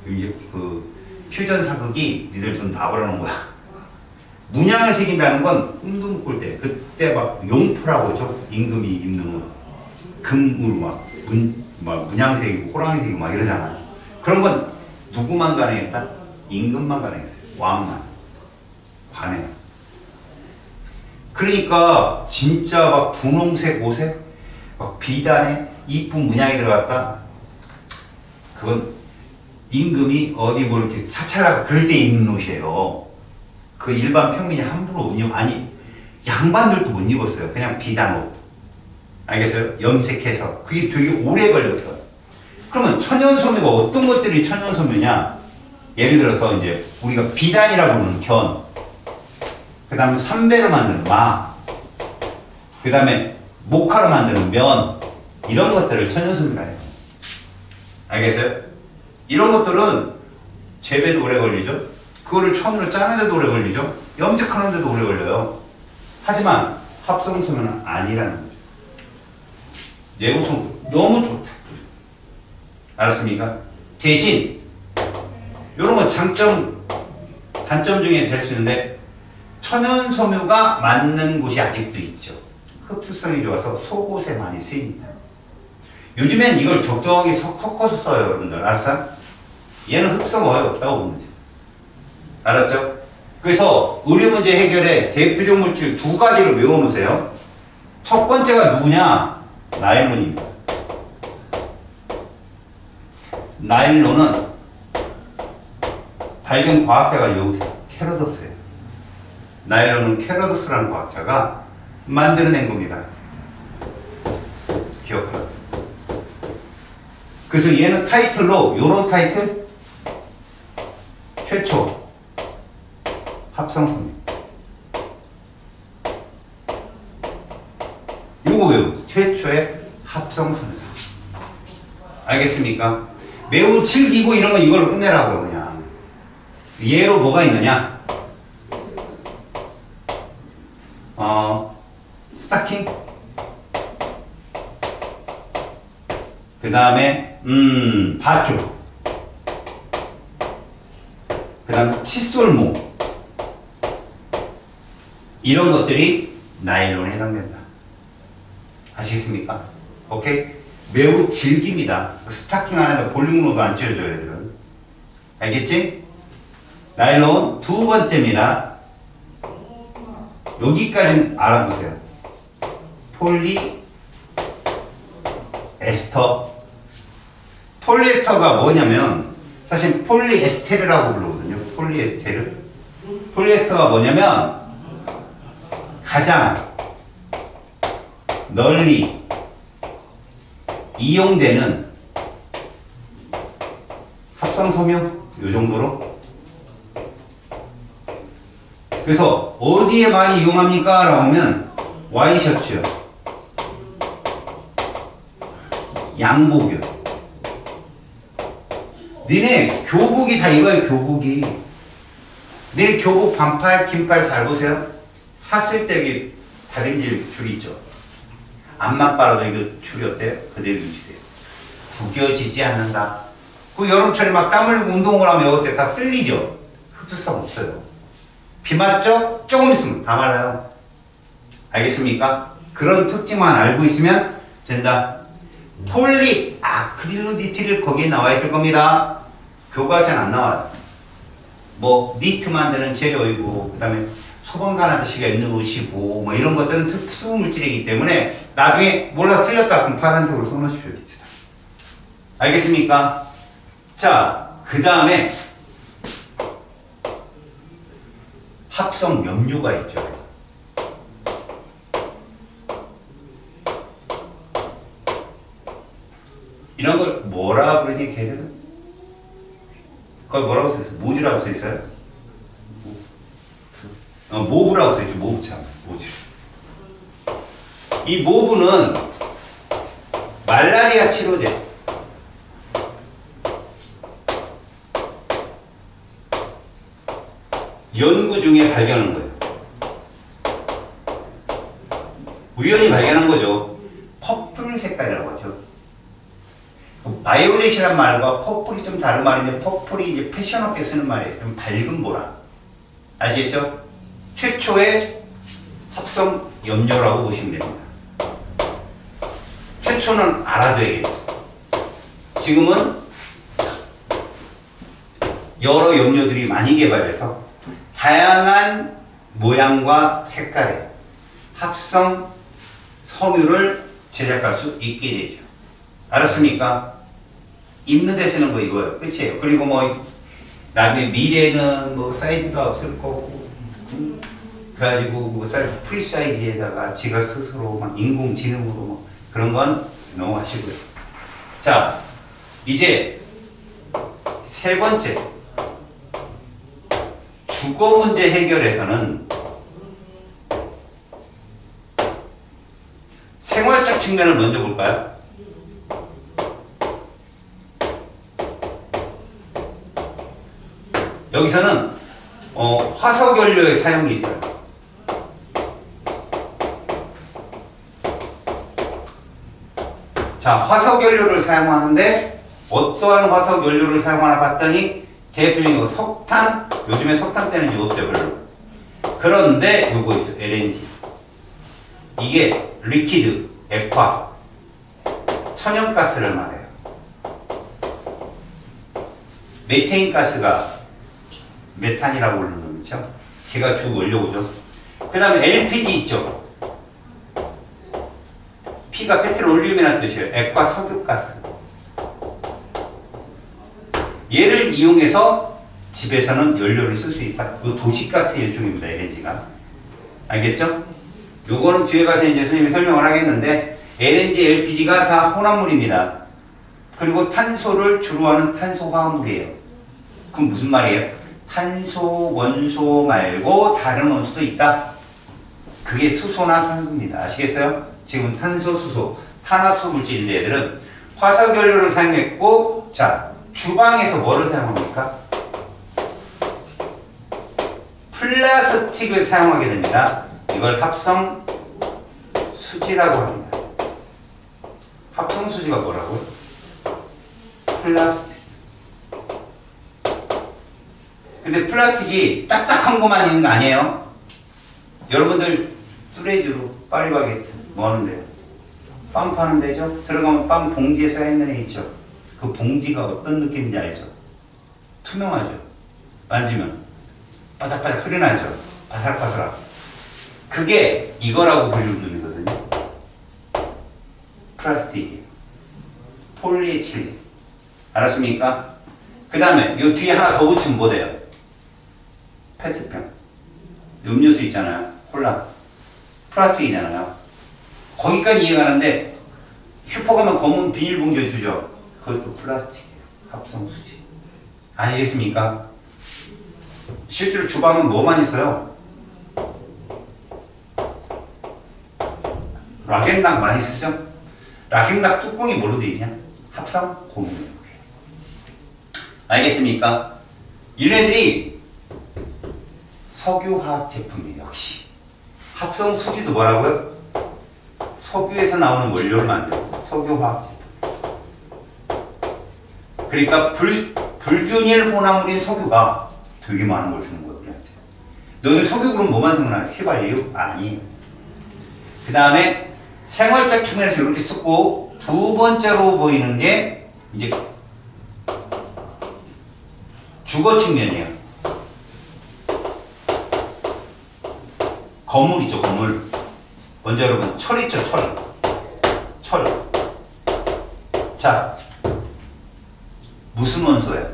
이제 그 퓨전 사극이 니들 좀 다 버려놓은 거야. 문양을 새긴다는 건 꿈도 못 꿀 때. 그때 막 용포라고 하죠. 임금이 입는 거. 금으로 막 문양 새기고 호랑이 새기고 막 이러잖아요. 그런 건 누구만 가능했다? 임금만 가능했어요. 왕만. 관에. 그러니까 진짜 막 분홍색 옷에 막 비단에 이쁜 문양이 들어갔다. 그건 임금이 어디 뭐 이렇게 사찰하고 그럴 때 입는 옷이에요. 그 일반 평민이 함부로 못 입, 아니 양반들도 못 입었어요. 그냥 비단 옷. 알겠어요? 염색해서. 그게 되게 오래 걸렸어요. 그러면 천연소묘가 어떤 것들이 천연소묘냐? 예를 들어서 이제 우리가 비단이라고 부르는 견, 그 다음에 삼배로 만드는 마, 그 다음에 목화로 만드는 면, 이런 것들을 천연소묘라 해요. 알겠어요? 이런 것들은 재배도 오래 걸리죠. 그거를 처음으로 짜는데도 오래 걸리죠. 염색하는데도 오래 걸려요. 하지만 합성소묘는 아니라는 거죠. 내구성 너무 좋다. 알았습니까? 대신 이런 건 장점, 단점 중에 될 수 있는데 천연소묘가 맞는 곳이 아직도 있죠. 흡습성이 좋아서 속옷에 많이 쓰입니다. 요즘엔 이걸 적정하게 섞어서 써요, 여러분들. 알았어? 얘는 흡성 어이 없다고 보면 돼요. 알았죠? 그래서 의료 문제 해결에 대표적 물질 두 가지를 외워놓으세요. 첫 번째가 누구냐? 나일론입니다. 나일론은 발견 과학자가 여기서 캐로더스예요. 나일론은 캐로더스라는 과학자가 만들어낸 겁니다. 기억하라. 그래서 얘는 타이틀로 요런 타이틀 최초 합성소묘. 요거 외우세요. 최초의 합성소묘다. 알겠습니까? 매우 질기고 이런 거 이걸로 끝내라고요. 그냥 얘로 뭐가 있느냐? 스타킹, 그 다음에 밧줄, 그 다음에 칫솔모, 이런 것들이 나일론에 해당된다. 아시겠습니까? 오케이? 매우 질깁니다. 스타킹 안에다 볼륨으로도 안 찢어져요, 애들은. 알겠지? 나일론 두 번째입니다. 여기까지는 알아두세요. 폴리에스터. 폴리에스터가 뭐냐면, 사실 폴리에스테르라고 부르거든요. 폴리에스테르. 폴리에스터가 뭐냐면, 가장 널리 이용되는 합성소묘, 요 정도로. 그래서 어디에 많이 이용합니까? 라고 하면 와이셔츠요, 양복이요. 니네 교복이 다 이거예요. 교복이. 니네 교복 반팔 긴팔 잘 보세요. 샀을 때 여기 다림질 줄이 있죠. 앞만 빨아도 이거 줄이 어때요? 그대로 유지돼요. 구겨지지 않는다. 그 여름철에 막 땀 흘리고 운동을 하면 이때 다 쓸리죠. 흡수성 없어요. 비 맞죠? 조금 있으면 다 말라요. 알겠습니까? 그런 특징만 알고 있으면 된다. 폴리 아크릴로 니트를 거기에 나와 있을 겁니다. 교과서엔 안 나와요. 뭐 니트 만드는 재료이고, 그 다음에 소방관아저씨가 입는 옷이고, 뭐 이런 것들은 특수 물질이기 때문에 나중에 몰라서 틀렸다 그럼 파란색으로 써놓으십시오. 니트다. 알겠습니까? 자, 그 다음에 합성 염료가 있죠. 이런 걸 뭐라 부르니 걔들은? 거기 뭐라고 써있어요? 모주라고 써있어요? 모브라고 써있죠. 모브참. 모주. 이 모브는 말라리아 치료제. 연구 중에 발견한 거예요. 우연히 발견한 거죠. 퍼플 색깔이라고 하죠. 바이올렛이란 말과 퍼플이 좀 다른 말인데, 퍼플이 이제 패션업계 쓰는 말이에요. 좀 밝은 보라. 아시겠죠? 최초의 합성 염료라고 보시면 됩니다. 최초는 알아둬야겠죠. 지금은 여러 염료들이 많이 개발해서 다양한 모양과 색깔의 합성 섬유를 제작할 수 있게 되죠. 알았습니까? 입는 데 쓰는 거 이거예요. 끝이에요. 그리고 뭐 나중에 미래는 뭐 사이즈가 없을 거고 그래가지고 뭐 프리 사이즈에다가 지가 스스로 막 인공지능으로 뭐 그런 건 넘어가시고요. 자, 이제 세 번째 주거 문제 해결에서는 생활적 측면을 먼저 볼까요? 여기서는 화석연료의 사용이 있어요. 자, 화석연료를 사용하는데 어떠한 화석연료를 사용하나 봤더니 대표적인 석탄, 요즘에 석탄 때는 없죠 별로. 그런데 요거 있죠, LNG. 이게 리퀴드, 액화, 천연가스를 말해요. 메테인 가스가 메탄이라고 부르는 놈이죠. 걔가 주 원료고죠. 그 다음에 LPG 있죠. P가 페트롤리움이라는 뜻이에요. 액화 석유가스. 얘를 이용해서 집에서는 연료를 쓸 수 있다. 이 도시가스의 일종입니다. LNG가. 알겠죠? 요거는 뒤에 가서 이제 선생님이 설명을 하겠는데 LNG, LPG가 다 혼합물입니다. 그리고 탄소를 주로 하는 탄소화합물이에요. 그럼 무슨 말이에요? 탄소 원소 말고 다른 원소도 있다. 그게 수소나 산소입니다. 아시겠어요? 지금 탄소, 수소, 탄화수 물질인데 얘들은 화석연료를 사용했고, 자, 주방에서 뭐를 사용합니까? 플라스틱을 사용하게 됩니다. 이걸 합성 수지라고 합니다. 합성 수지가 뭐라고요? 플라스틱. 근데 플라스틱이 딱딱한 것만 있는 거 아니에요? 여러분들 뚜레쥬로 파리바게뜨 뭐 하는데요? 빵 파는 데죠? 들어가면 빵 봉지에 쌓여있는 애 있죠? 그 봉지가 어떤 느낌인지 알죠? 투명하죠? 만지면 바삭바삭 소리 나죠? 바삭바삭. 그게 이거라고 불리는 놈이거든요. 플라스틱이에요. 폴리에틸렌. 알았습니까? 그 다음에 요 뒤에 하나 더 붙이면 뭐 돼요? 페트병. 음료수 있잖아요. 콜라. 플라스틱이잖아요. 거기까지 이해가 가는데 슈퍼 가면 검은 비닐봉지 주죠. 그것도 플라스틱이에요. 합성수지. 아시겠습니까? 실제로 주방은 뭐만 있어요? 락앤락 많이 쓰죠? 락앤락 뚜껑이 뭘로 되어 있냐? 합성 고무예요. 알겠습니까? 이런 애들이 석유화학 제품이에요. 역시 합성 수지도 뭐라고요? 석유에서 나오는 원료를 만들고 석유화학 제품. 그러니까 불균일 혼합물인 석유가 되게 많은 걸 주는 거예요. 우리한테. 너는 석유 그럼 뭐만 생각나요? 휘발유? 아니에요. 그 다음에 생활적 측면에서 이렇게 쓰고 두 번째로 보이는 게 이제 주거 측면이에요. 건물이죠, 건물. 먼저 여러분, 철 있죠, 철. 철. 자, 무슨 원소야?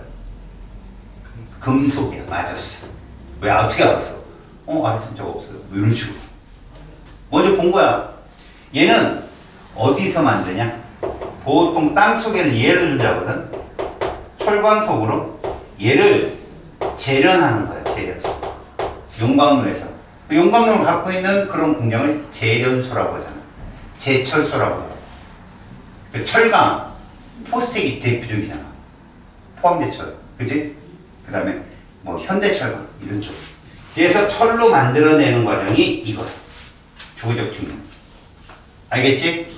금속이야. 맞았어. 왜, 어떻게 알았어? 알았으면 저거 없어요. 이런 식으로. 먼저 본 거야. 얘는 어디서 만드냐? 보통 땅 속에는 얘를 존재하거든. 철광석으로 얘를 재련하는 거야, 재련. 용광로에서. 그 용광로를 갖고 있는 그런 공장을 재련소라고 하잖아. 제철소라고 해요. 그 철강, 포스텍이 대표적이잖아. 포항제철. 그지? 그 다음에 뭐 현대철강, 이런 쪽. 그래서 철로 만들어내는 과정이 이거야. 주거적 측면. 알겠지?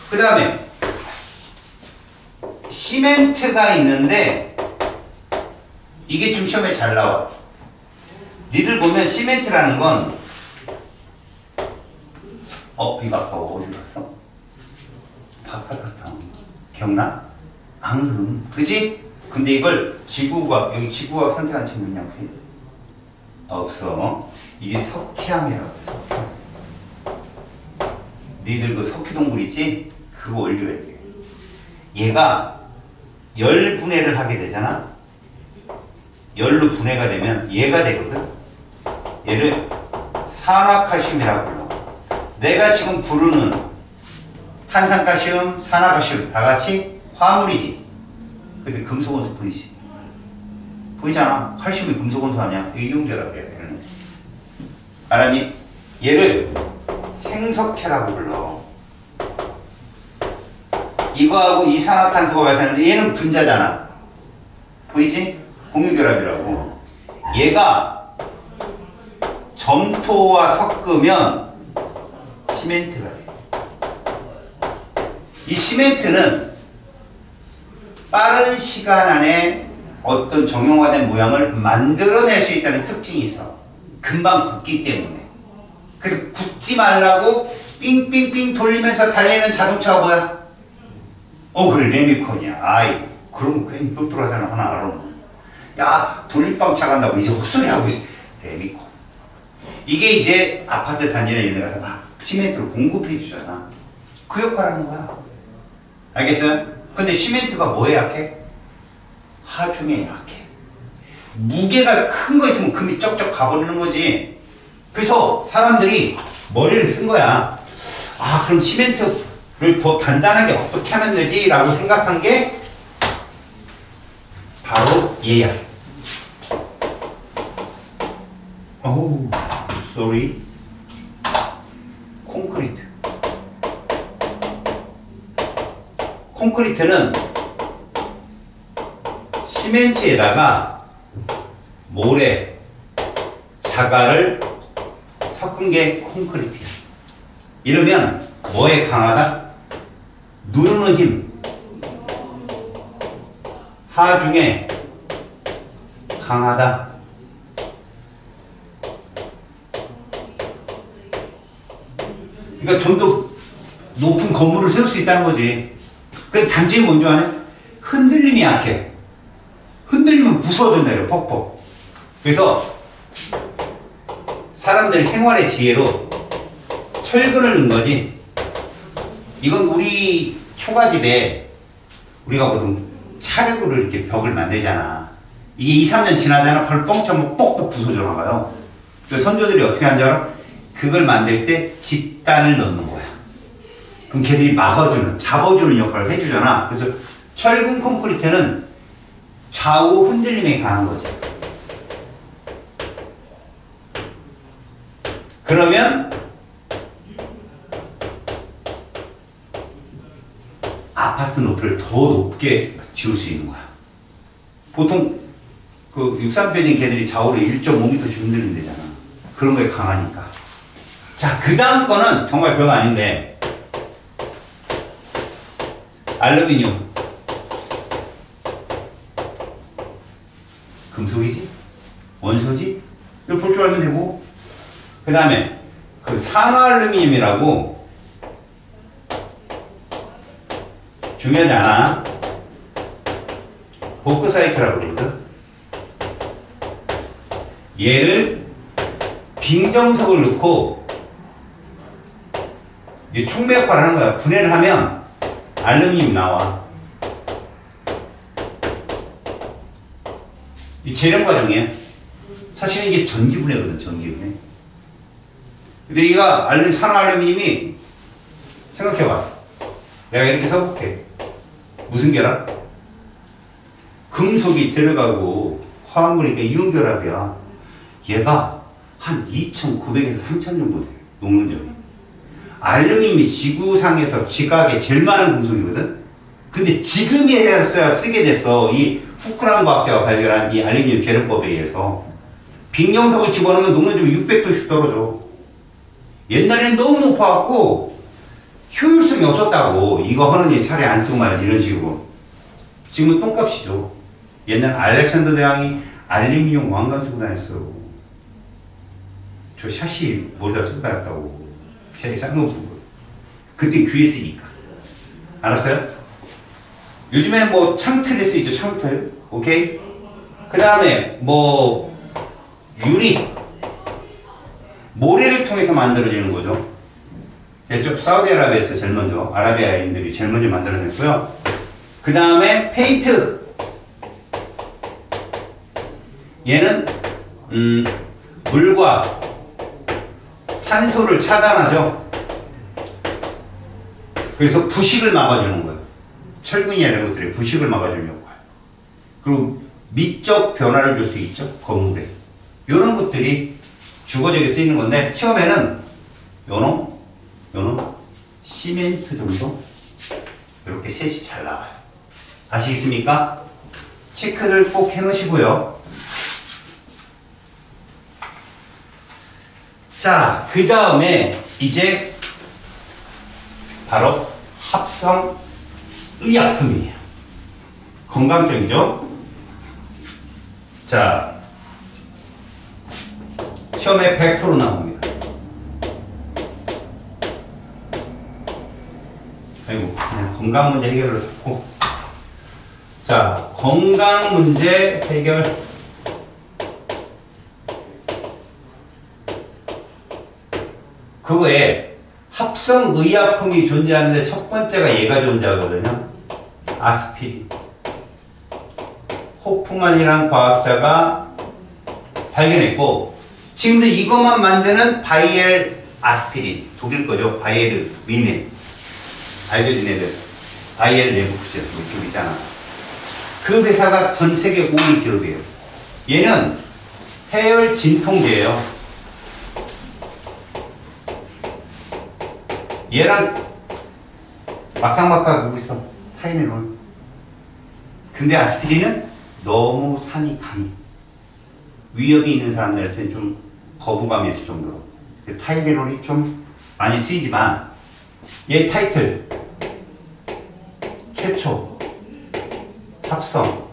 그 다음에 시멘트가 있는데 이게 좀 시험에 잘 나와. 니들 보면 시멘트라는 건 이거 아까 어디 갔어? 바깥 갔다. 기억나? 앙금. 그지? 근데 이걸 지구과학, 여기 지구과학 선택한 친구 있냐? 없어. 이게 석회암이라고 해서. 니들 그 석회동굴 있지? 그거 올려야 돼. 얘가 열 분해를 하게 되잖아? 열로 분해가 되면 얘가 되거든? 얘를 산화칼슘이라고 불러. 내가 지금 부르는 탄산칼슘, 산화칼슘 다 같이 화물이지. 근데 금속원소 보이지? 보이잖아. 칼슘이 금속원소 아니야? 이게 이용결합이야. 알았니? 얘를 생석회라고 불러. 이거하고 이산화탄소가 발생하는데 얘는 분자잖아. 보이지? 공유결합이라고. 얘가 점토와 섞으면 시멘트가 돼. 이 시멘트는 빠른 시간 안에 어떤 정형화된 모양을 만들어낼 수 있다는 특징이 있어. 금방 굳기 때문에. 그래서 굳지 말라고 삥삥삥 돌리면서 달리는 자동차가 뭐야? 그래, 레미콘이야. 아이, 그럼 괜히 똘똘하잖아. 하나 알아. 야, 돌림방차 간다고 이제 헛소리 하고 있어. 레미콘. 이게 이제 아파트 단지나 이런 데 가서 막 시멘트를 공급해 주잖아. 그 역할을 하는 거야. 알겠어요? 근데 시멘트가 뭐에 약해? 하중에 약해. 무게가 큰 거 있으면 금이 쩍쩍 가버리는 거지. 그래서 사람들이 머리를 쓴 거야. 아, 그럼 시멘트를 더 단단하게 어떻게 하면 되지? 라고 생각한 게 바로 얘야. 어우, sorry. 콘크리트. 콘크리트는 시멘트에다가 모래, 자갈을 섞은 게 콘크리트야. 이러면 뭐에 강하다? 누르는 힘. 하중에 강하다. 그러니까 좀 더 높은 건물을 세울 수 있다는 거지. 그 단점이 뭔지 아냐? 흔들림이 약해. 흔들리면 부서져 내려, 퍽퍽. 그래서 사람들이 생활의 지혜로 철근을 넣은 거지. 이건 우리 초가집에 우리가 보통 차력으로 이렇게 벽을 만들잖아. 이게 2, 3년 지나잖아. 펄 뻥쳐면 뻑뻑 부서져 나가요. 그 선조들이 어떻게 하는 줄 알아? 그걸 만들 때 집단을 넣는 거야. 그럼 걔들이 막아주는, 잡아주는 역할을 해주잖아. 그래서 철근 콘크리트는 좌우 흔들림에 강한 거지. 그러면 아파트 높이를 더 높게 지을 수 있는 거야. 보통 그 63빌딩 걔들이 좌우로 1.5m씩 흔들린대잖아. 그런 거에 강하니까. 자, 그 다음 거는 정말 별거 아닌데, 알루미늄. 금속이지? 원소지? 이거 볼 줄 알면 되고. 그 다음에 그 산화알루미늄이라고 중요하지 않아. 보크사이트라고 그러거든. 얘를 빙정석을 넣고 이제 촉매 역할을 하는 거야. 분해를 하면 알루미늄이 나와. 이 재련 과정이에요. 사실은 이게 전기분해거든, 전기분해. 근데 얘가 산화알루미늄이, 생각해봐. 내가 이렇게 써볼게. 무슨 결합? 금속이 들어가고 화합물이니까 이온결합이야. 얘가 한 2,900에서 3,000 정도 돼. 녹는 점이. 알루미늄이 지구상에서 지각에 제일 많은 금속이거든? 근데 지금에서야 쓰게 됐어. 이 후크란 과학자가 발견한 이 알루미늄 계량법에 의해서. 빙정석을 집어넣으면 녹는 점이 600도씩 떨어져. 옛날에는 너무 높아갖고 효율성이 없었다고. 이거 하느니 차라리 안 쓰고 말지, 이런 식으로. 지금은 똥값이죠. 옛날 알렉산더 대왕이 알루미늄 왕관 쓰고 다녔어. 저 샤시 머리다 쓰고 다녔다고. 샤시 쌍놈 쓰고. 그때 귀에 쓰니까. 알았어요? 요즘에 뭐 창틀에 쓰이죠, 창틀. 오케이? 그 다음에 뭐 유리, 모래를 통해서 만들어지는 거죠. 이쪽 사우디아라비아에서 제일 먼저, 아라비아인들이 제일 먼저 만들어냈고요. 그 다음에 페인트. 얘는 물과 산소를 차단하죠. 그래서 부식을 막아주는 거예요. 철근이나 이런 것들이 부식을 막아주는 역할. 그리고 미적 변화를 줄 수 있죠. 건물에. 이런 것들이 주거적에 쓰이는 건데, 시험에는 요놈 시멘트 정도 이렇게 셋이 잘 나와요. 아시겠습니까? 체크를 꼭 해놓으시고요. 자, 그 다음에 이제 바로 합성의약품이에요. 건강 쪽이죠. 자, 시험에 100% 나옵니다. 아이고, 그냥 건강 문제 해결을 잡고. 자, 건강 문제 해결. 그거에 합성의약품이 존재하는데 첫 번째가 얘가 존재하거든요. 아스피린. 호프만이라는 과학자가 발견했고, 지금도 이것만 만드는 바이엘 아스피린, 독일 거죠. 바이에르 미네. 알려진 애들. 바이엘 레버쿠젠 이쪽 있잖아. 그 회사가 전 세계 5위 기업이에요. 얘는 해열 진통제예요. 얘랑 막상막하 누구 있어? 타이레놀. 근데 아스피린은 너무 산이 강해. 위협이 있는 사람들한테는 좀 거부감이 있을 정도로. 타이레놀이 좀 많이 쓰이지만, 얘 타이틀 최초 합성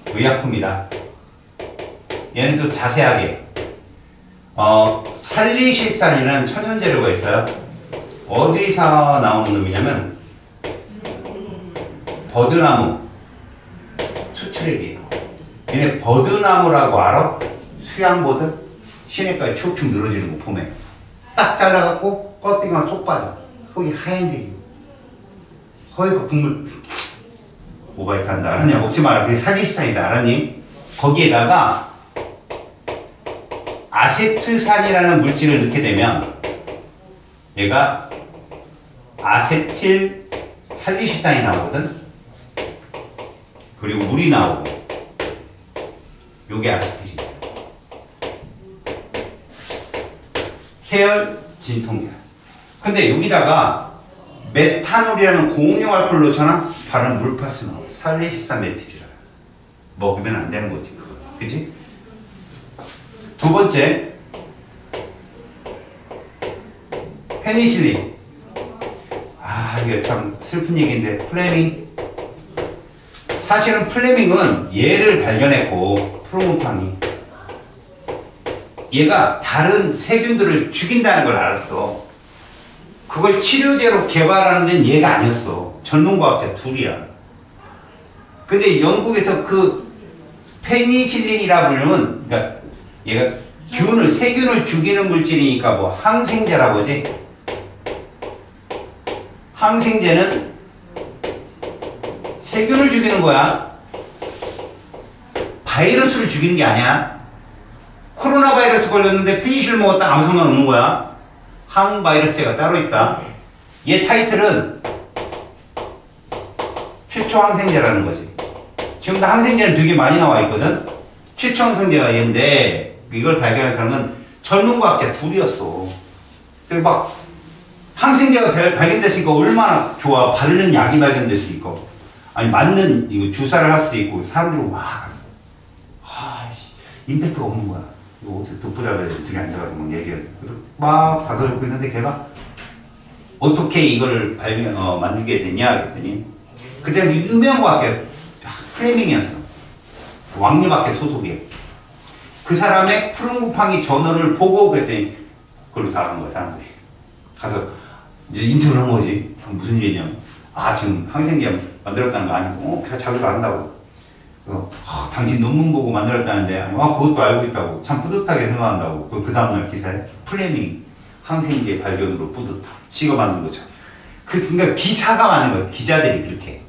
의약품이다. 얘는 좀 자세하게 살리실산이라는 천연재료가 있어요. 어디서 나오는 놈이냐면 버드나무 수출액이에요. 얘네 버드나무라고 알아? 수양버드? 시내가에 축축 늘어지는 거 봄에 딱 잘라갖고 껍데기만 쏙 빠져. 속이 하얀색이고 거기가 국물 뭐가 있다 한다 알았냐? 먹지 마라. 그게 살리실산이다 알았니? 거기에다가 아세트산이라는 물질을 넣게 되면 얘가 아세틸 살리실산이 나오거든. 그리고 물이 나오고, 요게 아스피린. 해열 진통제. 근데 여기다가 메탄올이라는 공용 알코올 넣잖아? 바로 물파스 나와. 살리실산 메틸이라. 먹으면 안 되는 거지, 그거. 그치? 두 번째, 페니실린. 아, 이게 참 슬픈 얘기인데, 플레밍. 사실은 플레밍은 얘를 발견했고, 프로모팡이. 얘가 다른 세균들을 죽인다는 걸 알았어. 그걸 치료제로 개발하는 데는 얘가 아니었어. 전문과학자 둘이야. 근데 영국에서 그 페니실린이라고 부르면, 그러니까 얘가 세균을 죽이는 물질이니까 뭐 항생제라고 하지. 항생제는 세균을 죽이는 거야. 바이러스를 죽이는 게 아니야. 코로나 바이러스 걸렸는데 페니실린 먹었다 아무 상관 없는 거야. 항바이러스제가 따로 있다. 얘 타이틀은 최초 항생제라는 거지. 지금 다 항생제는 되게 많이 나와 있거든. 최초 항생제가 얘인데 이걸 발견한 사람은 전문과학자 둘이었어. 그래서 막 항생제가 발견됐으니까 얼마나 좋아. 바르는 약이 발견됐으니까. 아니 맞는 이거 주사를 할 수도 있고 사람들이 와 갔어. 아이씨 임팩트가 없는 거야. 이거 어떻게 덮으라고 해야 돼. 둘이 앉아가지고 막 얘기해. 막 받아주고 있는데 걔가 어떻게 이걸 만들게 됐냐 그랬더니 그때 유명한 과학자 프레밍이었어. 왕립학회 소속이에요. 그 사람의 푸른구팡이 전어를 보고 그랬더니 그걸로 다 간 거야 사람들이. 가서 이제 인터뷰를 한 거지. 무슨 얘기냐면 지금 항생제 만들었다는 거 아니고 그냥 자기도 안다고. 당신 논문 보고 만들었다는데 그것도 알고 있다고 참 뿌듯하게 생각한다고. 그 다음날 기사에 플레밍 항생제 발견으로 뿌듯함 지가 만든 거죠. 그러니까 기사가 만든 거예요. 기자들이 그렇게.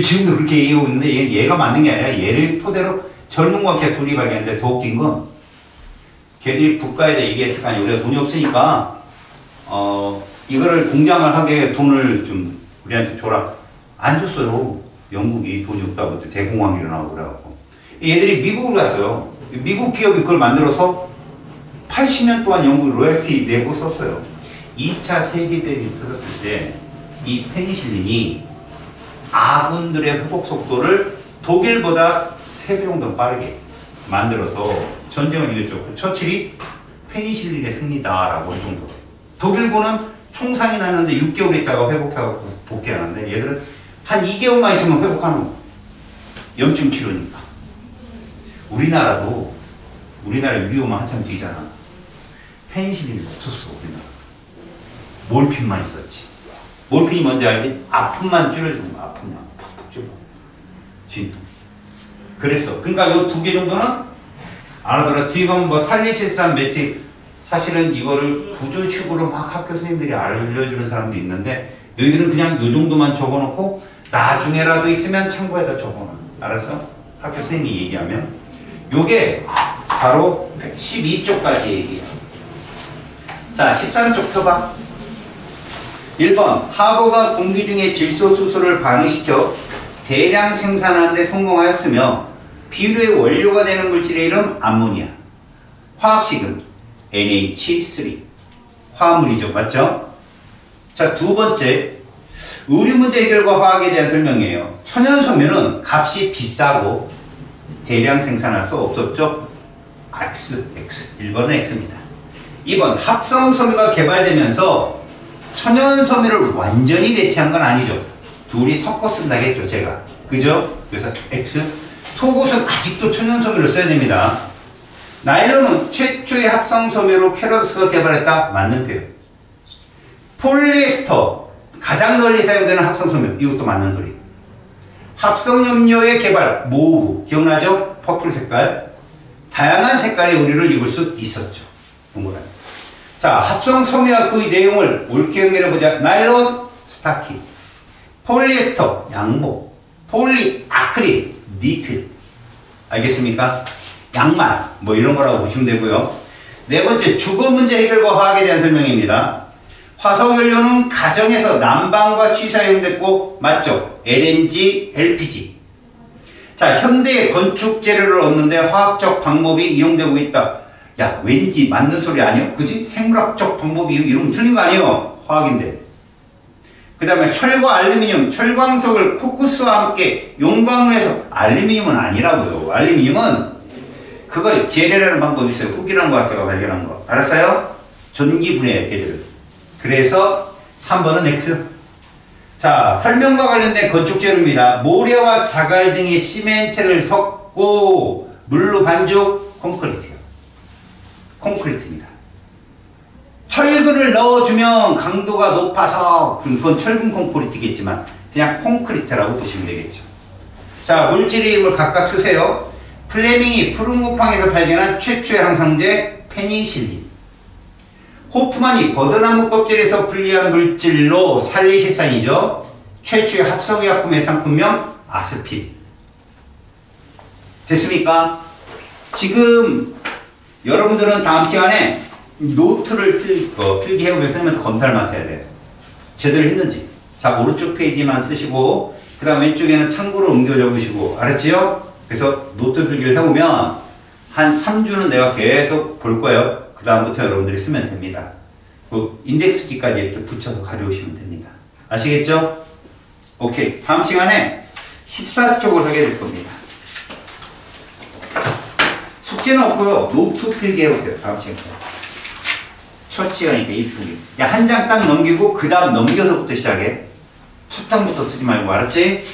지금도 그렇게 얘기하고 있는데 얘가 만든 게 아니라 얘를 토대로 젊은 과학자 둘이 발견했는데 더 웃긴 건 걔들이 국가에다 얘기했을 거 아니에요. 우리가 돈이 없으니까 이거를 공장을 하게 돈을 좀 우리한테 줘라. 안 줬어요. 영국이 돈이 없다고 그때 대공황이 일어나고 그래갖고 얘들이 미국을 갔어요. 미국 기업이 그걸 만들어서 80년 동안 영국 로열티 내고 썼어요. 2차 세계대전이 터졌을 때 이 페니실린이 아군들의 회복 속도를 독일보다 3배 정도 빠르게 만들어서 전쟁을 이겼죠. 처칠이 페니실린의 승리다라고 할 정도로. 독일군은 총상이 났는데 6개월 있다가 회복해갖고 복귀하는데 얘들은 한 2개월만 있으면 회복하는 거. 염증 치료니까. 우리나라도 우리나라 위험은 한참 뒤잖아. 페니실린이 없었어. 우리나라. 몰핀만 있었지. 몰핀이 뭔지 알지? 아픔만 줄여주는 거야. 아픔만 푹푹 줄여. 진통. 그랬어. 그러니까 요 2개 정도는 알아들어. 뒤에 가면 뭐 살리실산 메틱 사실은 이거를 구조식으로 막 학교 선생님들이 알려주는 사람도 있는데 너희들은 그냥 요 정도만 적어놓고 나중에라도 있으면 참고에다 적어놔. 알았어? 학교 선생님이 얘기하면 요게 바로 12쪽까지 얘기해요. 자, 13쪽 펴봐. 1번 하버가 공기 중에 질소 수소를 반응시켜 대량 생산하는 데 성공하였으며 비료의 원료가 되는 물질의 이름 암모니아. 화학식은 NH3. 화합물이죠. 맞죠? 자, 2번째 의류 문제 해결과 화학에 대한 설명이에요. 천연소면은 값이 비싸고 대량 생산할 수 없었죠. X. 1번은 X입니다. 2번 합성섬유가 개발되면서 천연섬유를 완전히 대체한 건 아니죠. 둘이 섞어 쓴다겠죠, 제가. 그죠? 그래서 X. 속옷은 아직도 천연섬유를 써야 됩니다. 나일론은 최초의 합성섬유로 캐로스가 개발했다. 맞는 표현. 폴리에스터. 가장 널리 사용되는 합성섬유. 이것도 맞는 소리. 합성염료의 개발. 모후. 기억나죠? 퍼플 색깔. 다양한 색깔의 의류를 입을 수 있었죠. 동그라미. 자, 합성섬유와 그 내용을 옳게 연결해보자. 나일론, 스타킹. 폴리에스터, 양복. 폴리아크릴, 니트. 알겠습니까? 양말. 뭐 이런 거라고 보시면 되고요. 4번째, 주거 문제 해결과 화학에 대한 설명입니다. 화석연료는 가정에서 난방과 취 사용됐고, 맞죠? LNG, LPG. 자, 현대의 건축 재료를 얻는데 화학적 방법이 이용되고 있다. 야, 왠지 맞는 소리 아니요? 그지? 생물학적 방법이 이러면 틀린 거 아니에요? 화학인데. 그 다음에 철과 알루미늄, 철광석을 코쿠스와 함께 용광로에서 알루미늄은 아니라고요. 알루미늄은 그걸 재래라는 방법이 있어요. 후기라는 과학자가 발견한 거. 알았어요? 전기 분해요, 걔들. 그래서 3번은 X. 자, 설명과 관련된 건축 재료입니다. 모래와 자갈 등의 시멘트를 섞고 물로 반죽, 콘크리트요. 콘크리트입니다. 철근을 넣어주면 강도가 높아서 그건 철근 콘크리트겠지만 그냥 콘크리트라고 보시면 되겠죠. 자, 물질의 이름을 각각 쓰세요. 플레밍이 푸른 곰팡이에서 발견한 최초의 항생제 페니실린. 호프만이 버드나무 껍질에서 분리한 물질로 살리실산이죠. 최초의 합성의약품의 상품명 아스피린. 됐습니까? 지금 여러분들은 다음 시간에 노트를 필기해보면 선생님한테 검사를 맡아야 돼요. 제대로 했는지. 자, 오른쪽 페이지만 쓰시고 그 다음 왼쪽에는 참고로 옮겨 적으시고. 알았지요? 그래서 노트 필기를 해보면 한 3주는 내가 계속 볼 거예요. 그 다음부터 여러분들이 쓰면 됩니다. 그 인덱스지까지 이렇게 붙여서 가져오시면 됩니다. 아시겠죠? 오케이. 다음 시간에 14쪽을 하게 될 겁니다. 숙제는 없고요. 노트 필기해보세요. 다음 시간에. 첫 시간이니까 이쁘게. 야, 한 장 딱 넘기고 그 다음 넘겨서부터 시작해. 첫 장부터 쓰지 말고. 알았지?